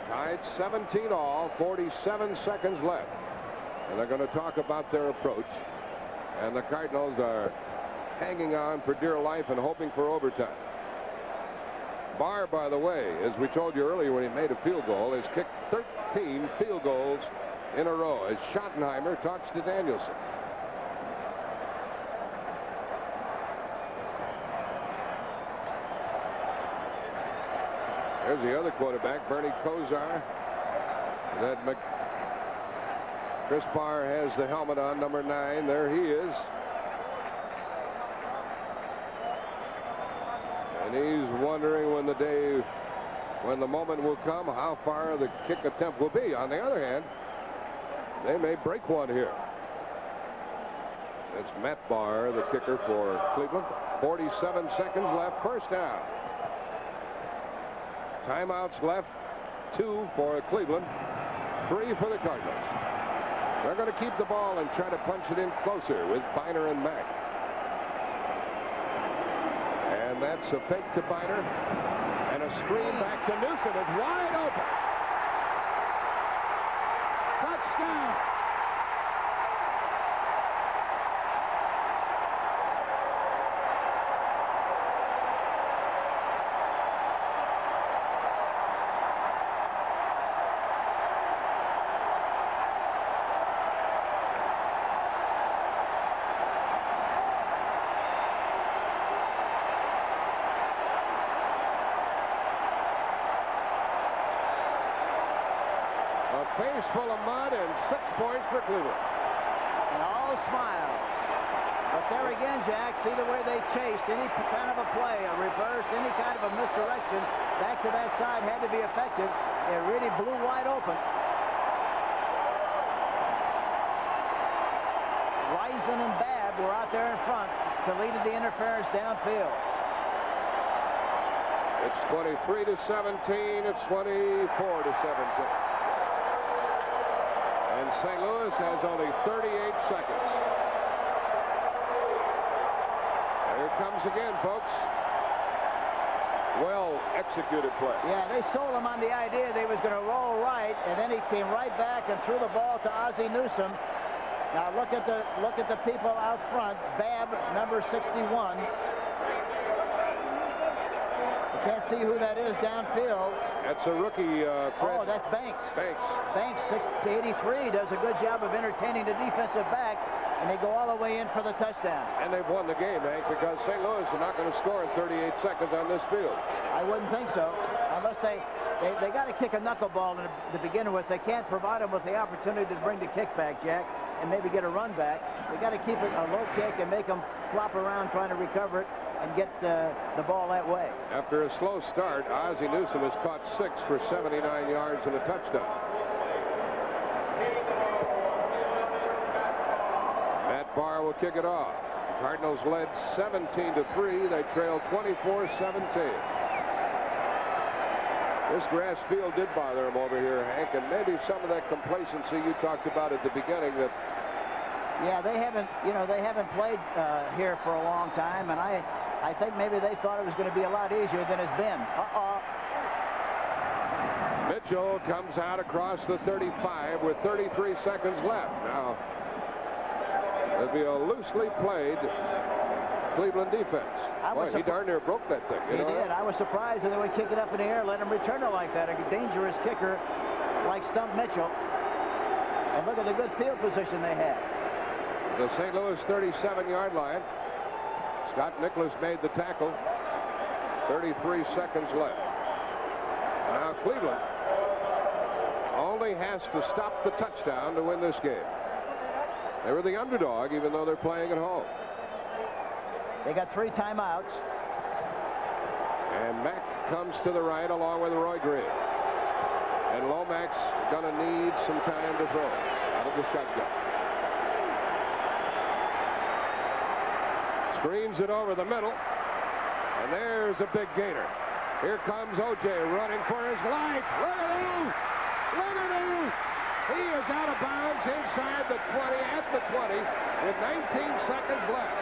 Tied 17 all, 47 seconds left. And they're going to talk about their approach. And the Cardinals are hanging on for dear life and hoping for overtime. Bahr, by the way, as we told you earlier when he made a field goal, has kicked 13 field goals in a row as Schottenheimer talks to Danielson. There's the other quarterback, Bernie Kosar. Chris Bahr has the helmet on, number 9. There he is. And he's wondering when the moment will come, how far the kick attempt will be. On the other hand, they may break one here. It's Matt Bahr, the kicker for Cleveland. 47 seconds left, first down. Timeouts left, 2 for Cleveland, 3 for the Cardinals. They're going to keep the ball and try to punch it in closer with Bahr and Mack. And that's a fake to Bahr, and a screen back to Newsome. It's wide open. Touchdown. Face full of mud and 6 points for Cleveland. And all smiles. But there again, Jack, see the way they chased. Any kind of a play, a reverse, any kind of a misdirection, back to that side had to be effective. It really blew wide open. Risen and Babb were out there in front to lead the interference downfield. It's 23 to 17. It's 24 to 17. And St. Louis has only 38 seconds. Here it comes again, folks. Well executed play. Yeah, they sold him on the idea they was going to roll right, and then he came right back and threw the ball to Ozzie Newsome. Now look at the people out front. Babb, number 61. You can't see who that is downfield. That's a rookie, Fred. Oh, that's Banks. Banks, 6'83", does a good job of entertaining the defensive back, and they go all the way in for the touchdown. And they've won the game, Hank, because St. Louis are not going to score in 38 seconds on this field. I wouldn't think so, unless they got to kick a knuckleball to begin with. They can't provide them with the opportunity to bring the kick back, Jack, and maybe get a run back. They got to keep it a low kick and make them flop around trying to recover it. and get the ball that way. After a slow start, Ozzie Newsome has caught 6 for 79 yards and a touchdown. Matt Bahr will kick it off. Cardinals led 17-3. They trailed 24-17. This grass field did bother him over here, Hank, and maybe some of that complacency you talked about at the beginning. That yeah, they haven't played here for a long time, and I think maybe they thought it was going to be a lot easier than it's been. Mitchell comes out across the 35 with 33 seconds left. Now, it'll be a loosely played Cleveland defense. Boy, he darn near broke that thing. He did. I was surprised that they would kick it up in the air, let him return it like that. A dangerous kicker like Stump Mitchell. And look at the good field position they had. The St. Louis 37-yard line. Scott Nicholas made the tackle. 33 seconds left. Now Cleveland only has to stop the touchdown to win this game. They were the underdog, even though they're playing at home. They got 3 timeouts. And Mack comes to the right along with Roy Green. And Lomax gonna need some time to throw out of the shotgun. Screens it over the middle. And there's a big gainer. Here comes O.J. running for his life. Look at him! Look at him! He is out of bounds inside the 20, at the 20, with 19 seconds left.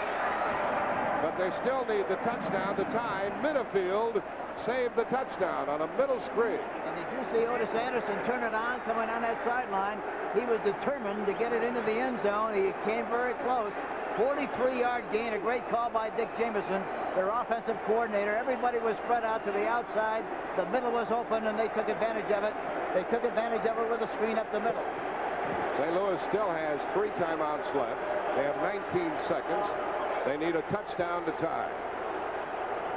But they still need the touchdown to tie. Minifield saved the touchdown on a middle screen. And did you see Ottis Anderson turn it on, coming on that sideline? He was determined to get it into the end zone. He came very close. 43-yard gain, a great call by Dick Jameson, their offensive coordinator. Everybody was spread out to the outside. The middle was open, and they took advantage of it. They took advantage of it with a screen up the middle. St. Louis still has 3 timeouts left. They have 19 seconds. They need a touchdown to tie.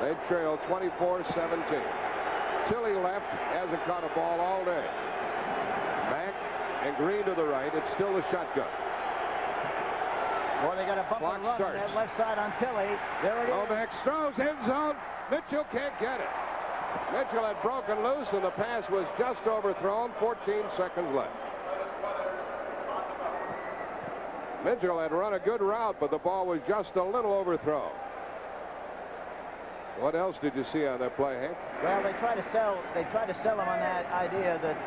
They trail 24-17. Tilley left, hasn't caught a ball all day. Mack and Green to the right. It's still a shotgun. Boy, they got a bump and run on that left side on Tilley. There it is. Lomax throws end zone. Mitchell can't get it. Mitchell had broken loose, and the pass was just overthrown. 14 seconds left. Mitchell had run a good route, but the ball was just a little overthrown. What else did you see on that play, Hank? Well, they try to sell him on that idea that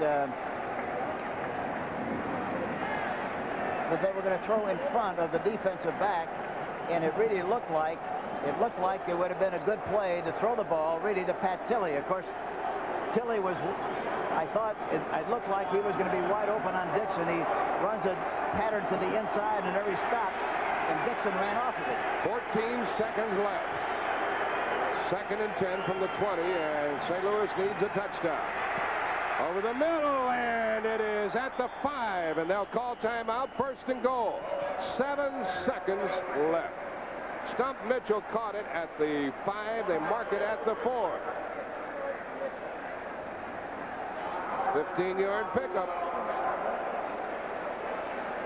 they were going to throw in front of the defensive back, and it really looked like it would have been a good play to throw the ball really to Pat Tilley. Of course, Tilley was, I thought it looked like he was going to be wide open on Dixon. He runs a pattern to the inside and every stop, and Dixon ran off of it. 14 seconds left. 2nd and 10 from the 20, and St. Louis needs a touchdown. Over the middle, and it is at the 5, and they'll call timeout. 1st and goal. 7 seconds left. Stump Mitchell caught it at the 5. They mark it at the 4. 15-yard pickup.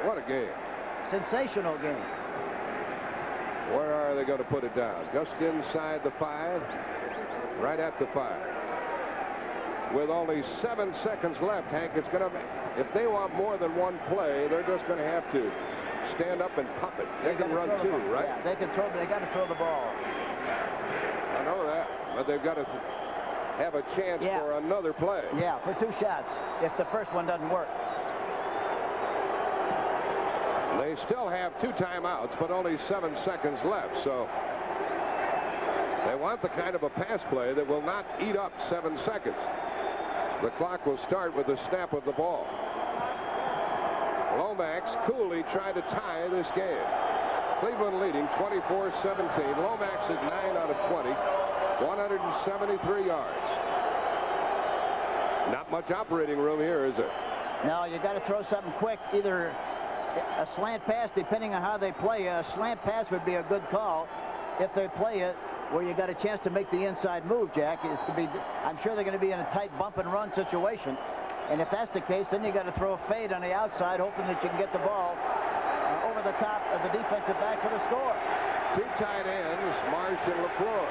What a game. Sensational game. Where are they going to put it down? Just inside the 5, right at the 5. With only 7 seconds left, Hank, it's going to, if they want more than one play, they're just going to have to stand up and pop it. They can run 2, right? Yeah, they got to throw the ball. I know that, but they've got to have a chance for another play. Yeah, for 2 shots if the first one doesn't work. They still have 2 timeouts, but only 7 seconds left, so they want the kind of a pass play that will not eat up 7 seconds. The clock will start with the snap of the ball. Lomax coolly tried to tie this game. Cleveland leading 24-17. Lomax at 9 out of 20, 173 yards. Not much operating room here, is there? No, you got to throw something quick. Either a slant pass, depending on how they play. A slant pass would be a good call if they play it where you got a chance to make the inside move, Jack. I'm sure they're going to be in a tight bump and run situation. And if that's the case, then you got to throw a fade on the outside, hoping that you can get the ball over the top of the defensive back for the score. two tight ends, Marsh and LaFleur.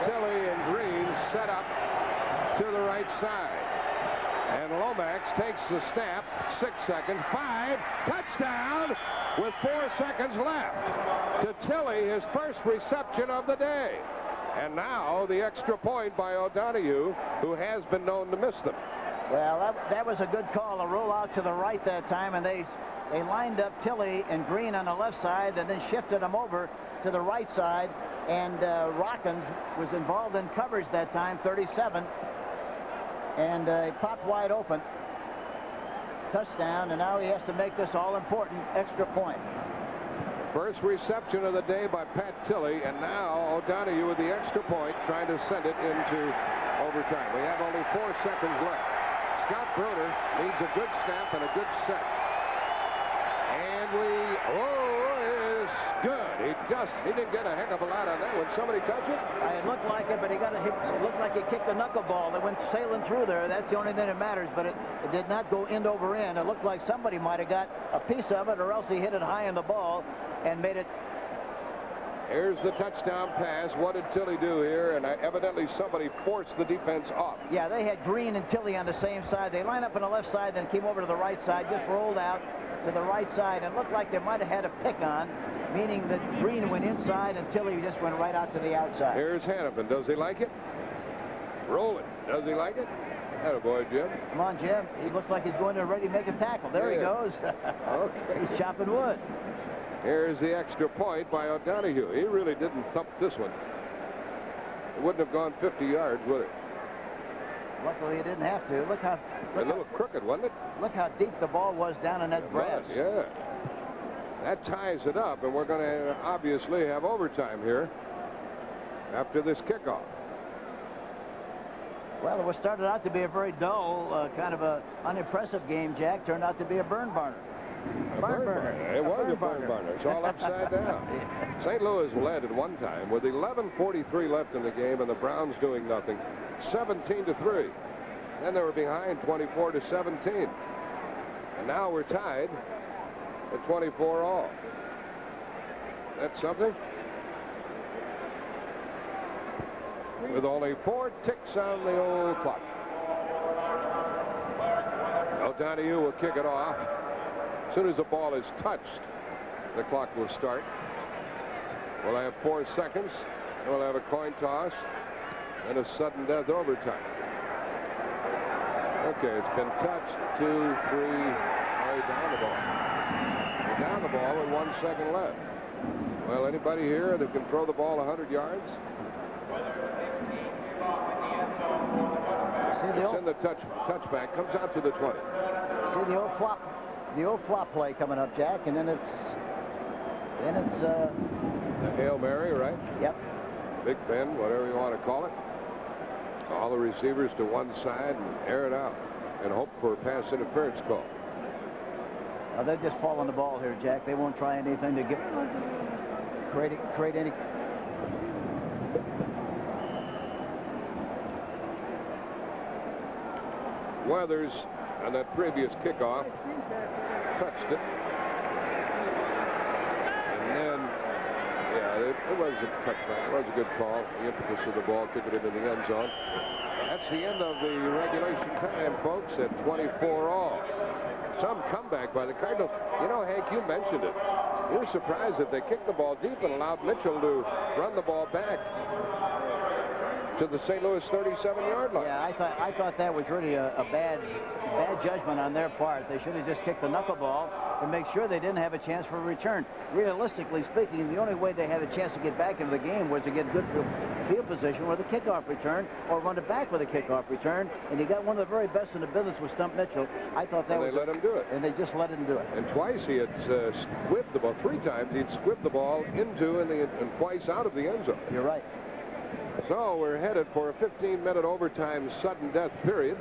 Tilley and Green set up to the right side. And Lomax takes the snap. 6 seconds. 5. Touchdown with 4 seconds left. To Tilley, his first reception of the day. And now the extra point by O'Donoghue, who has been known to miss them. Well, that was a good call. A roll out to the right that time, and they lined up Tilley and Green on the left side and then shifted them over to the right side. And Rockins was involved in coverage that time, 37. And he popped wide open. Touchdown, and now he has to make this all-important extra point. First reception of the day by Pat Tilley, and now O'Donoghue with the extra point, trying to send it into overtime. We have only 4 seconds left. Scott Bruner needs a good snap and a good set. And it is good. He didn't get a heck of a lot on that one. Somebody touch it? It looked like it, but he got a hit. It looked like he kicked the knuckleball that went sailing through there. That's the only thing that matters, but it did not go end over end. It looked like somebody might have got a piece of it, or else he hit it high on the ball and made it. Here's the touchdown pass. What did Tilley do here? And evidently somebody forced the defense off. Yeah, they had Green and Tilley on the same side. They lined up on the left side, then came over to the right side, just rolled out to the right side. It looked like they might have had a pick on, meaning that Green went inside and Tilley just went right out to the outside. Here's Hannafin. Does he like it? Roll it. Does he like it? Attaboy, Jim. Come on, Jim. He looks like he's going to ready to make a tackle. There he goes. Okay. He's chopping wood. Here's the extra point by O'Donoghue. He really didn't thump this one. It wouldn't have gone 50 yards, would it? Luckily, he didn't have to. Look how A little crooked, wasn't it? Look how deep the ball was down in that grass. Yeah. That ties it up, and we're going to obviously have overtime here after this kickoff. Well, it was started out to be a very dull, kind of a unimpressive game, Jack. Turned out to be a burn burner. A burn burner. It was a burn burner. It's all upside down. St. Louis led at one time with 11:43 left in the game, and the Browns doing nothing. 17-3. Then they were behind 24-17. And now we're tied at 24 all. That's something. With only 4 ticks on the old clock. O'Donoghue will kick it off. As soon as the ball is touched, the clock will start. We'll have 4 seconds. We'll have a coin toss and a sudden death overtime. Okay, it's been touched. 2, 3, down the ball. We're down the ball with 1 second left. Well, anybody here that can throw the ball 100 yards? It's in the touchback. Comes out to the 20. See the old flop play coming up, Jack, and then it's the Hail Mary, right? Yep. Big Ben, whatever you want to call it. All the receivers to one side and air it out and hope for a pass interference call. Well, they just fall on the ball here, Jack. They won't try anything to create any. Weathers on that previous kickoff touched it. And then, yeah, it was a touchback. It was a good call. The impetus of the ball took it into the end zone. That's the end of the regulation time, folks, at 24 all. Some comeback by the Cardinals. You know, Hank, you mentioned it. You're surprised that they kicked the ball deep and allowed Mitchell to run the ball back to the St. Louis 37-yard line. Yeah, I thought that was really a bad judgment on their part. They should have just kicked the knuckleball to make sure they didn't have a chance for a return. Realistically speaking, the only way they had a chance to get back into the game was to get good field position with a kickoff return or run it back with a kickoff return. And he got one of the very best in the business with Stump Mitchell. I thought that and they let him do it. And they just let him do it. And twice he had squibbed the ball. 3 times he'd squibbed the ball into and twice out of the end zone. You're right. So we're headed for a 15-minute overtime sudden death period.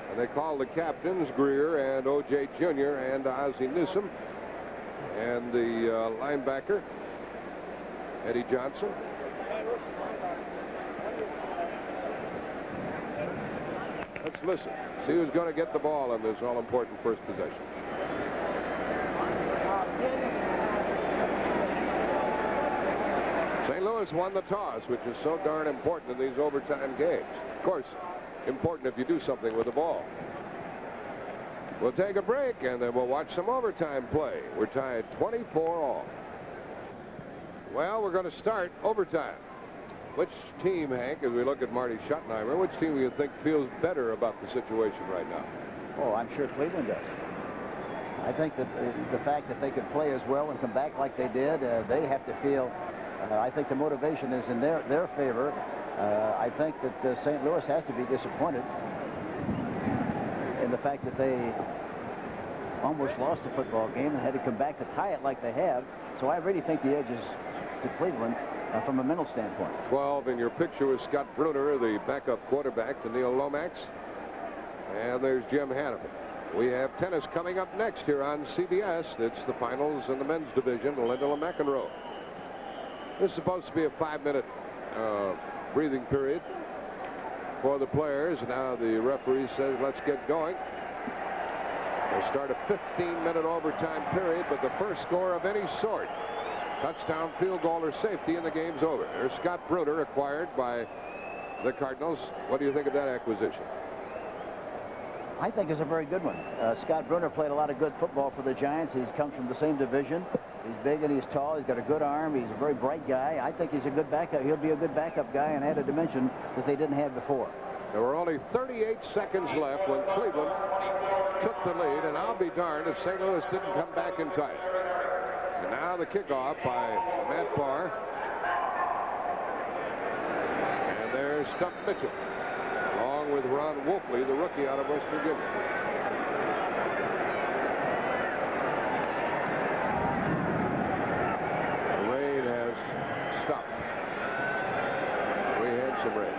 And they call the captains, Greer and O.J. Jr. and Ozzie Newsome. And the linebacker, Eddie Johnson. Let's listen. See who's going to get the ball in this all-important first possession. Louis won the toss, which is so darn important in these overtime games. Of course, important if you do something with the ball. We'll take a break, and then we'll watch some overtime play. We're tied 24-all. Well, we're going to start overtime. Which team, Hank, as we look at Marty Schottenheimer, which team do you think feels better about the situation right now? Oh, I'm sure Cleveland does. I think that the fact that they could play as well and come back like they did, they have to feel, I think the motivation is in their favor. I think that St. Louis has to be disappointed in the fact that they almost lost the football game and had to come back to tie it like they have. So I really think the edge is to Cleveland from a mental standpoint. 12 in your picture was Scott Bruner, the backup quarterback to Neil Lomax. And there's Jim Hannafin. We have tennis coming up next here on CBS. It's the finals in the men's division, Linda McEnroe. This is supposed to be a 5-minute breathing period for the players. Now the referee says, let's get going. We'll start a 15-minute overtime period, but the first score of any sort, touchdown, field goal, or safety, and the game's over. There's Scott Bruner, acquired by the Cardinals. What do you think of that acquisition? I think it's a very good one. Scott Bruner played a lot of good football for the Giants. He's come from the same division. He's big and he's tall. He's got a good arm. He's a very bright guy. I think he's a good backup. He'll be a good backup guy and add a dimension that they didn't have before. There were only 38 seconds left when Cleveland took the lead, and I'll be darned if St. Louis didn't come back in time. And now the kickoff by Matt Bahr. And there's Stump Mitchell, along with Ron Wolfley, the rookie out of West Virginia. The rain has stopped. We had some rain.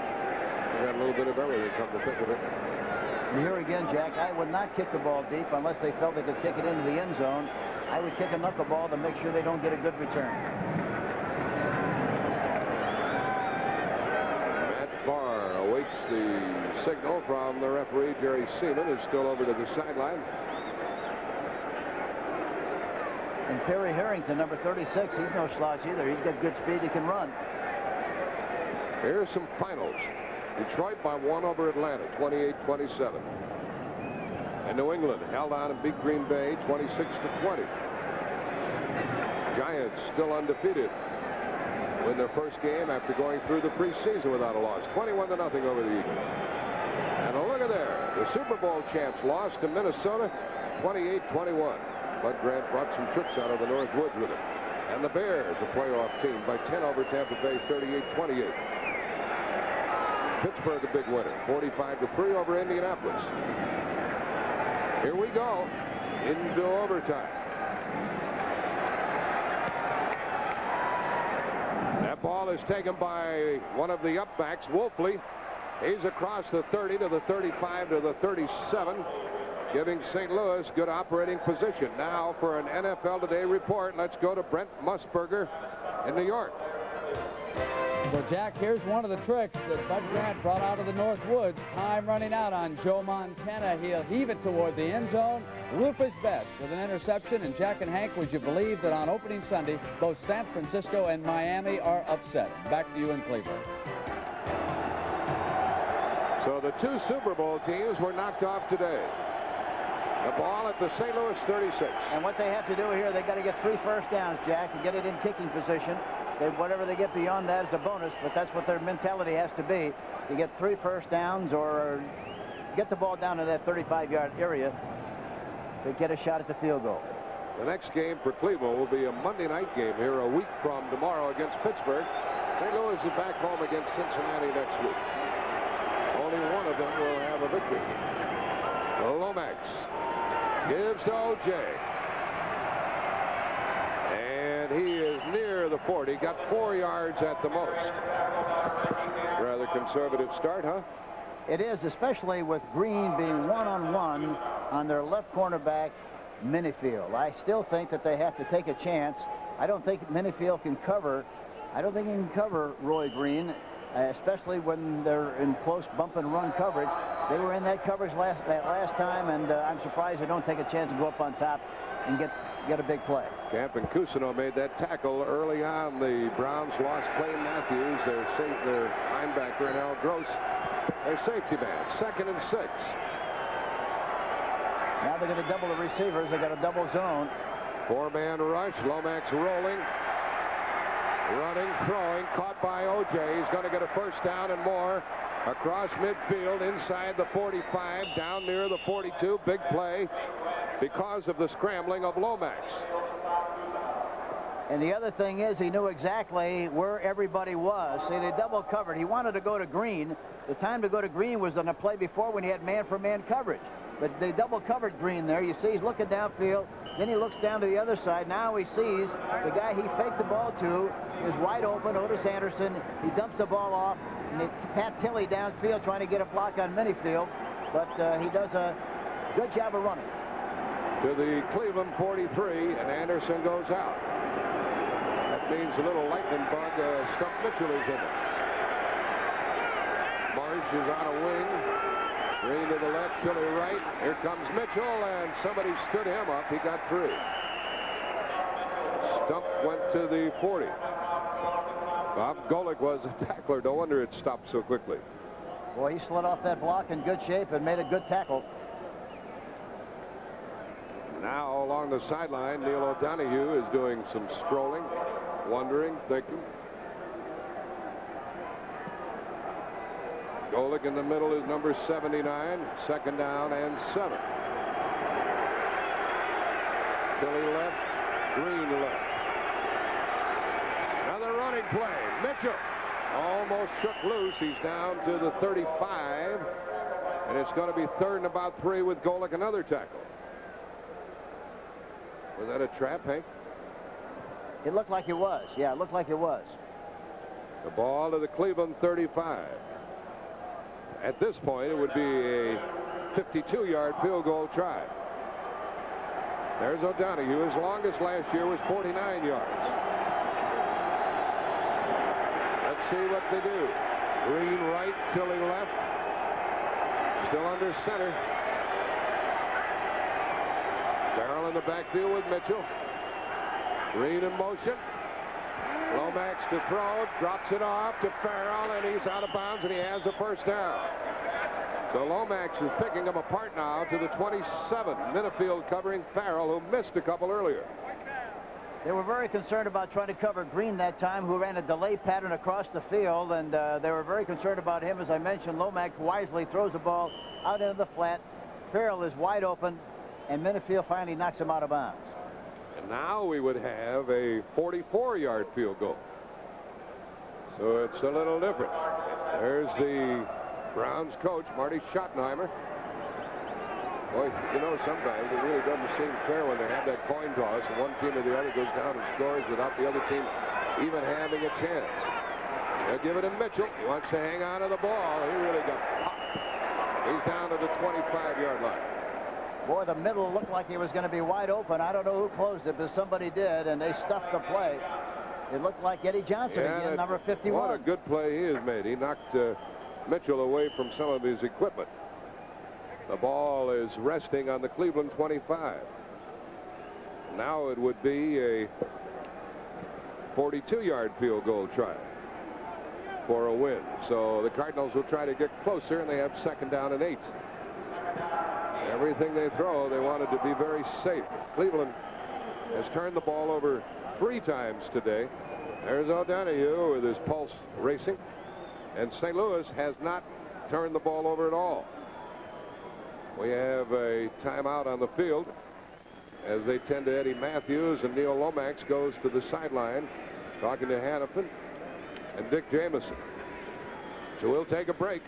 We got a little bit of everything, come to think of it. And here again, Jack, I would not kick the ball deep unless they felt they could kick it into the end zone. I would kick a knuckleball to make sure they don't get a good return. Matt Bahr awaits the signal from the referee, Jerry Seaman, who's still over to the sideline. And Perry Harrington, number 36, he's no slouch either. He's got good speed. He can run. Here's some finals. Detroit by 1 over Atlanta, 28-27. And New England held on and beat Green Bay 26-20. Giants still undefeated. Win their first game after going through the preseason without a loss, 21-0 over the Eagles. And look at there, the Super Bowl champs lost to Minnesota 28-21. Bud Grant brought some tricks out of the North Woods with him. And the Bears, a playoff team, by 10 over Tampa Bay, 38-28. Pittsburgh, a big winner, 45-3 over Indianapolis. Here we go into overtime. That ball is taken by one of the upbacks, Wolfley. He's across the 30 to the 35 to the 37, giving St. Louis good operating position. Now for an NFL Today report, let's go to Brent Musburger in New York. Well, Jack, here's one of the tricks that Bud Grant brought out of the North Woods. Time running out on Joe Montana. He'll heave it toward the end zone. Rufus Best with an interception. And Jack and Hank, would you believe that on opening Sunday, both San Francisco and Miami are upset? Back to you in Cleveland. So the two Super Bowl teams were knocked off today. The ball at the St. Louis 36. And what they have to do here, they got to get 3 first downs, Jack, to get it in kicking position. Whatever they get beyond that is a bonus, but that's what their mentality has to be. To get 3 first downs or get the ball down to that 35-yard area to get a shot at the field goal. The next game for Cleveland will be a Monday night game here a week from tomorrow against Pittsburgh. St. Louis is back home against Cincinnati next week. Only one of them will have a victory. Lomax gives to O.J. And he is near the 40. Got 4 yards at the most. Rather conservative start, huh? It is, especially with Green being one-on-one on their left cornerback, Minifield. I still think that they have to take a chance. I don't think Minifield can cover. I don't think he can cover Roy Green, especially when they're in close bump and run coverage. They were in that coverage last time, and I'm surprised they don't take a chance to go up on top and get get a big play. Camp and Cousineau made that tackle early on. The Browns lost Clay Matthews, their linebacker, and Al Gross, their safety man. 2nd and 6. Now they're going to double the receivers. They got a double zone. 4-man rush. Lomax rolling, running, throwing, caught by O.J. He's going to get a first down and more. Across midfield, inside the 45, down near the 42. Big play because of the scrambling of Lomax. And the other thing is, he knew exactly where everybody was. See, they double covered. He wanted to go to Green. The time to go to Green was on the play before when he had man-for-man coverage. But they double covered Green there. You see, he's looking downfield. Then he looks down to the other side. Now he sees the guy he faked the ball to is wide open, Ottis Anderson. He dumps the ball off. And it's Pat Tilley downfield trying to get a block on Minifield. But he does a good job of running. To the Cleveland 43, and Anderson goes out. That means a little lightning bug. Stump Mitchell is in it. Marsh is on a wing. Green to the left, Tilley right. Here comes Mitchell, and somebody stood him up. He got through. Stump went to the 40. Bob Golick was a tackler. No wonder it stopped so quickly. Boy, he slid off that block in good shape and made a good tackle. Now along the sideline, Neil O'Donoghue is doing some strolling, wondering, thinking. Golick in the middle is number 79. 2nd down and 7. Tilley left, Green left. Another running play. Mitchell almost shook loose. He's down to the 35. And it's going to be 3rd and about 3 with Golick, another tackle. Was that a trap, Hank? It looked like it was. Yeah, it looked like it was. The ball to the Cleveland 35. At this point, it would be a 52-yard field goal try. There's O'Donoghue. His longest last year was 49 yards. Let's see what they do. Green right, Tilley left. Still under center. Farrell in the backfield with Mitchell. Green in motion. Lomax to throw, drops it off to Farrell, and he's out of bounds, and he has a first down. So Lomax is picking them apart now to the 27. Minifield covering Farrell, who missed a couple earlier. They were very concerned about trying to cover Green that time, who ran a delay pattern across the field, and they were very concerned about him. As I mentioned, Lomax wisely throws the ball out into the flat. Farrell is wide open, and Minifield finally knocks him out of bounds. And now we would have a 44-yard field goal. So it's a little different. There's the Browns coach, Marty Schottenheimer. Boy, you know, sometimes it really doesn't seem fair when they have that coin toss and one team or the other goes down and scores without the other team even having a chance. They'll give it to Mitchell. He wants to hang on to the ball. He really got popped. He's down to the 25-yard line. Boy, the middle looked like it was going to be wide open. I don't know who closed it, but somebody did, and they stuffed the play. It looked like Eddie Johnson again, number 51. What a good play he has made. He knocked Mitchell away from some of his equipment. The ball is resting on the Cleveland 25. Now it would be a 42-yard field goal try for a win. So the Cardinals will try to get closer, and they have 2nd down and 8. Everything they throw, they wanted to be very safe. Cleveland has turned the ball over 3 times today. There's O'Donoghue with his pulse racing. And St. Louis has not turned the ball over at all. We have a timeout on the field as they tend to Eddie Matthews, and Neil Lomax goes to the sideline talking to Hannafin and Dick Jamieson. So we'll take a break.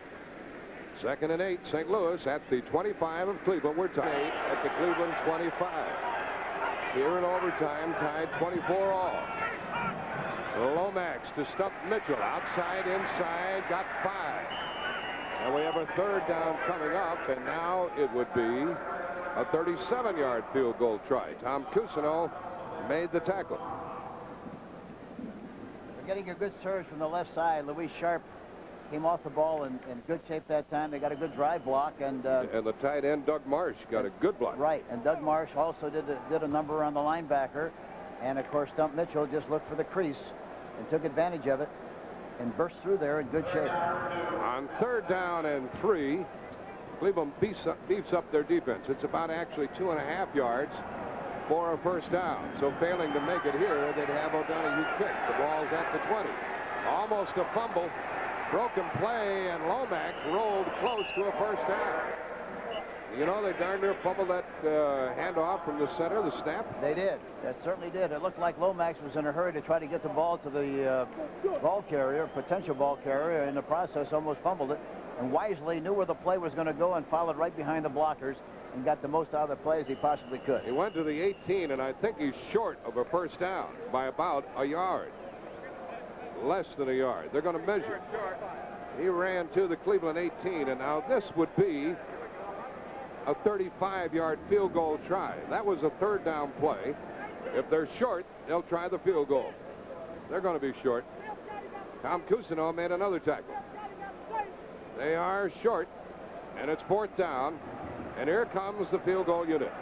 2nd and 8, St. Louis at the 25 of Cleveland. We're tied at the Cleveland 25. Here in overtime, tied 24 all. Lomax to stuff Mitchell. Outside, inside, got 5. And we have a 3rd down coming up, and now it would be a 37-yard field goal try. Tom Cousineau made the tackle. They're getting a good surge from the left side. Louis Sharp came off the ball in good shape that time. They got a good drive block, and the tight end, Doug Marsh, got a good block. Right, and Doug Marsh also did a number on the linebacker. And, of course, Stump Mitchell just looked for the crease and took advantage of it and burst through there in good shape. On 3rd down and 3, Cleveland beefs up their defense. It's about actually 2.5 yards for a first down. So failing to make it here, they'd have O'Donoghue kick. The ball's at the 20. Almost a fumble. Broken play, and Lomax rolled close to a first down. You know, they darn near fumbled that handoff from the center, the snap. They did. That certainly did. It looked like Lomax was in a hurry to try to get the ball to the ball carrier, potential ball carrier. In the process, almost fumbled it. And wisely knew where the play was going to go and followed right behind the blockers and got the most out of the play as he possibly could. He went to the 18, and I think he's short of a first down by about a yard. Less than a yard. They're going to measure. He ran to the Cleveland 18, and now this would be a 35-yard field goal try. That was a 3rd down play. If they're short, they'll try the field goal. They're going to be short. Tom Cousineau made another tackle. They are short, and it's 4th down, and here comes the field goal unit.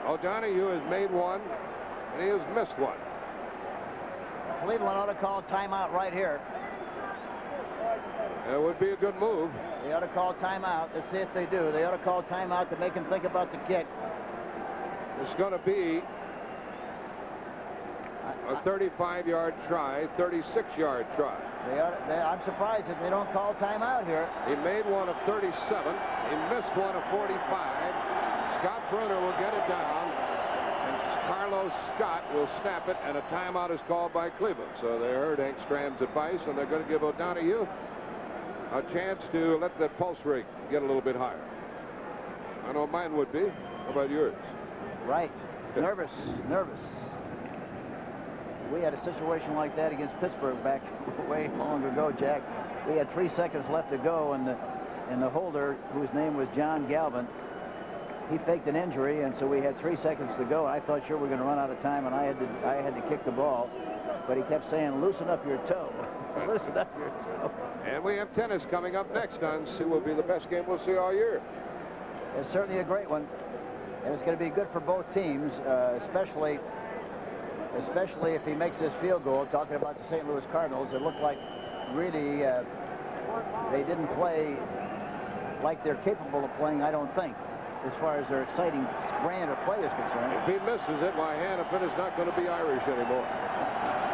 O'Donoghue has made one, and he has missed one. Cleveland ought to call timeout right here. It would be a good move. They ought to call timeout. Let's see if they do. They ought to call timeout to make him think about the kick. It's going to be a 35-yard try, 36-yard try. I'm surprised if they don't call timeout here. He made one of 37. He missed one of 45. Scott Bruner will get it down, and Carlos Scott will snap it, and a timeout is called by Cleveland. So they heard Hank Strand's advice, and they're going to give O'Donoghue a chance to let that pulse rate get a little bit higher. I know mine would be. How about yours? Right. Nervous. We had a situation like that against Pittsburgh back way long ago, Jack. We had 3 seconds left to go, and the holder, whose name was John Galvin, he faked an injury, and so we had 3 seconds to go. I thought sure we were going to run out of time, and I had to kick the ball, but he kept saying, "Loosen up your toe." Loosen up your toe. And we have tennis coming up next on what will be the best game we'll see all year. It's certainly a great one, and it's going to be good for both teams, especially if he makes this field goal. Talking about the St. Louis Cardinals, it looked like really they didn't play like they're capable of playing, I don't think, as far as their exciting brand of play is concerned. If he misses it, my Hannafin is not going to be Irish anymore.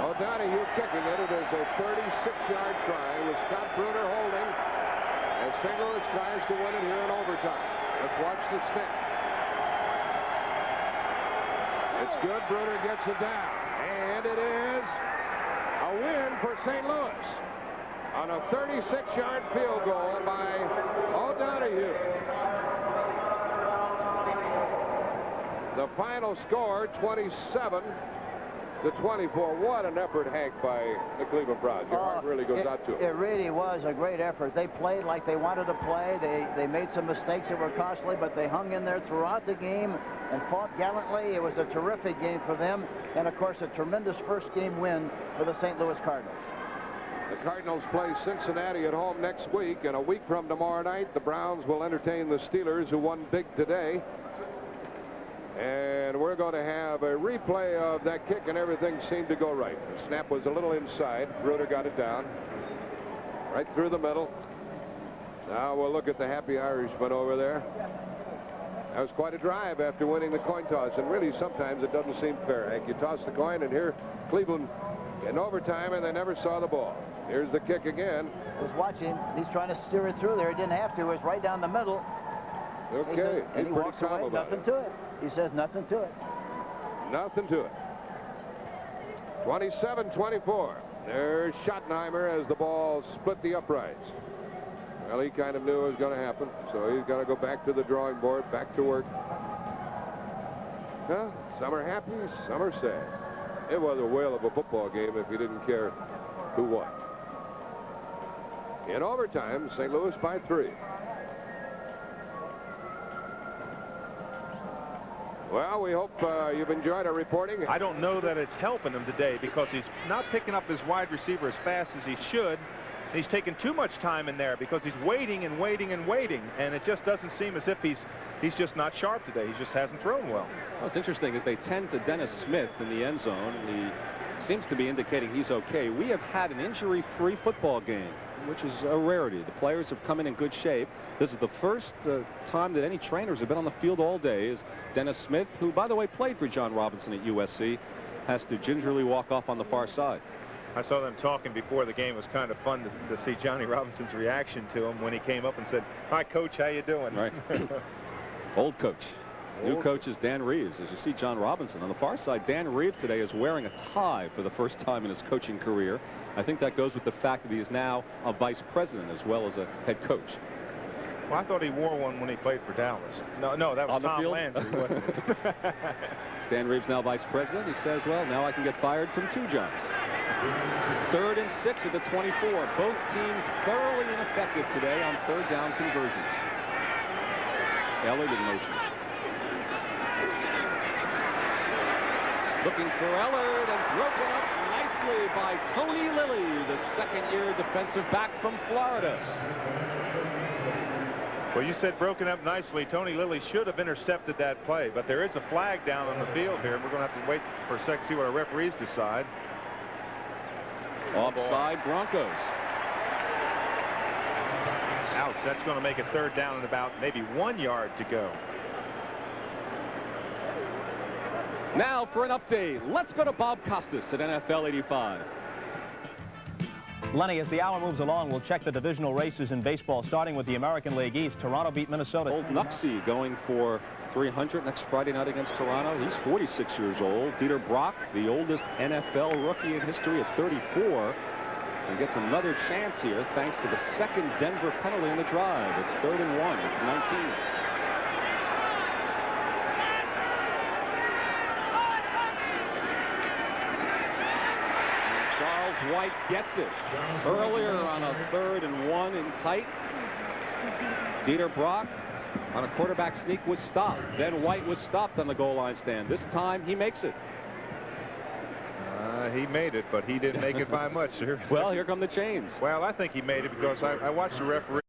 O'Donoghue kicking it. It is a 36-yard try with Scott Bruner holding as St. Louis tries to win it here in overtime. Let's watch the snap. It's good. Bruner gets it down. And it is a win for St. Louis on a 36-yard field goal by O'Donoghue. The final score, 27-24. What an effort, Hank, by the Cleveland Browns. Your heart really goes out to it. It really was a great effort. They played like they wanted to play. They made some mistakes that were costly, but they hung in there throughout the game and fought gallantly. It was a terrific game for them, and, of course, a tremendous first-game win for the St. Louis Cardinals. The Cardinals play Cincinnati at home next week, and a week from tomorrow night, the Browns will entertain the Steelers, who won big today. And we're going to have a replay of that kick, and everything seemed to go right. The snap was a little inside. Bruner got it down right through the middle. Now we'll look at the happy Irishman over there. That was quite a drive after winning the coin toss, and really sometimes it doesn't seem fair, Hank. You toss the coin, and here Cleveland in overtime, and they never saw the ball. Here's the kick again. I was watching. He's trying to steer it through there. He didn't have to. It was right down the middle. Okay. And he walks away. Nothing to it. He says nothing to it. Nothing to it. 27-24. There's Schottenheimer as the ball split the uprights. Well, he kind of knew it was going to happen, so he's got to go back to the drawing board, back to work. Huh? Some are happy, some are sad. It was a whale of a football game if you didn't care who won. In overtime, St. Louis by 3. Well, we hope you've enjoyed our reporting. I don't know that it's helping him today because he's not picking up his wide receiver as fast as he should. He's taking too much time in there because he's waiting and waiting and waiting, and it just doesn't seem as if he's just not sharp today. He just hasn't thrown well. What's interesting is they tend to Dennis Smith in the end zone, and he seems to be indicating he's okay. We have had an injury-free football game, which is a rarity. The players have come in good shape. This is the first time that any trainers have been on the field all day. Is Dennis Smith, who, by the way, played for John Robinson at USC, has to gingerly walk off on the far side. I saw them talking before the game. It was kind of fun to see Johnny Robinson's reaction to him when he came up and said, "Hi, Coach, how you doing?" Right. Old coach. New coach is Dan Reeves. As you see John Robinson on the far side, Dan Reeves today is wearing a tie for the first time in his coaching career. I think that goes with the fact that he is now a vice president as well as a head coach. Well, I thought he wore one when he played for Dallas. No, that was on the Tom field? Landry, wasn't it? Dan Reeves now vice president. He says, well, now I can get fired from 2 jobs. 3rd and 6 at the 24. Both teams thoroughly ineffective today on 3rd down conversions. Ellard in motion. Looking for Ellard, and broken up nicely by Tony Lilly, the second-year defensive back from Florida. Well, you said broken up nicely. Tony Lilly should have intercepted that play, but there is a flag down on the field here. We're going to have to wait for a second to see what our referees decide. Offside Broncos. Ouch, that's going to make it 3rd down and about maybe 1 yard to go. Now for an update. Let's go to Bob Costas at NFL 85. Lenny, as the hour moves along, we'll check the divisional races in baseball, starting with the American League East. Toronto beat Minnesota. Old Nuxie going for 300 next Friday night against Toronto. He's 46 years old. Dieter Brock, the oldest NFL rookie in history at 34, and gets another chance here thanks to the second Denver penalty in the drive. It's 3rd and 1 at 19. White gets it earlier on a 3rd and 1 in tight. Dieter Brock on a quarterback sneak was stopped. Then White was stopped on the goal line stand. This time he makes it. He made it, but he didn't make it by much, sir. Well, here come the chains. Well, I think he made it because I watched the referee.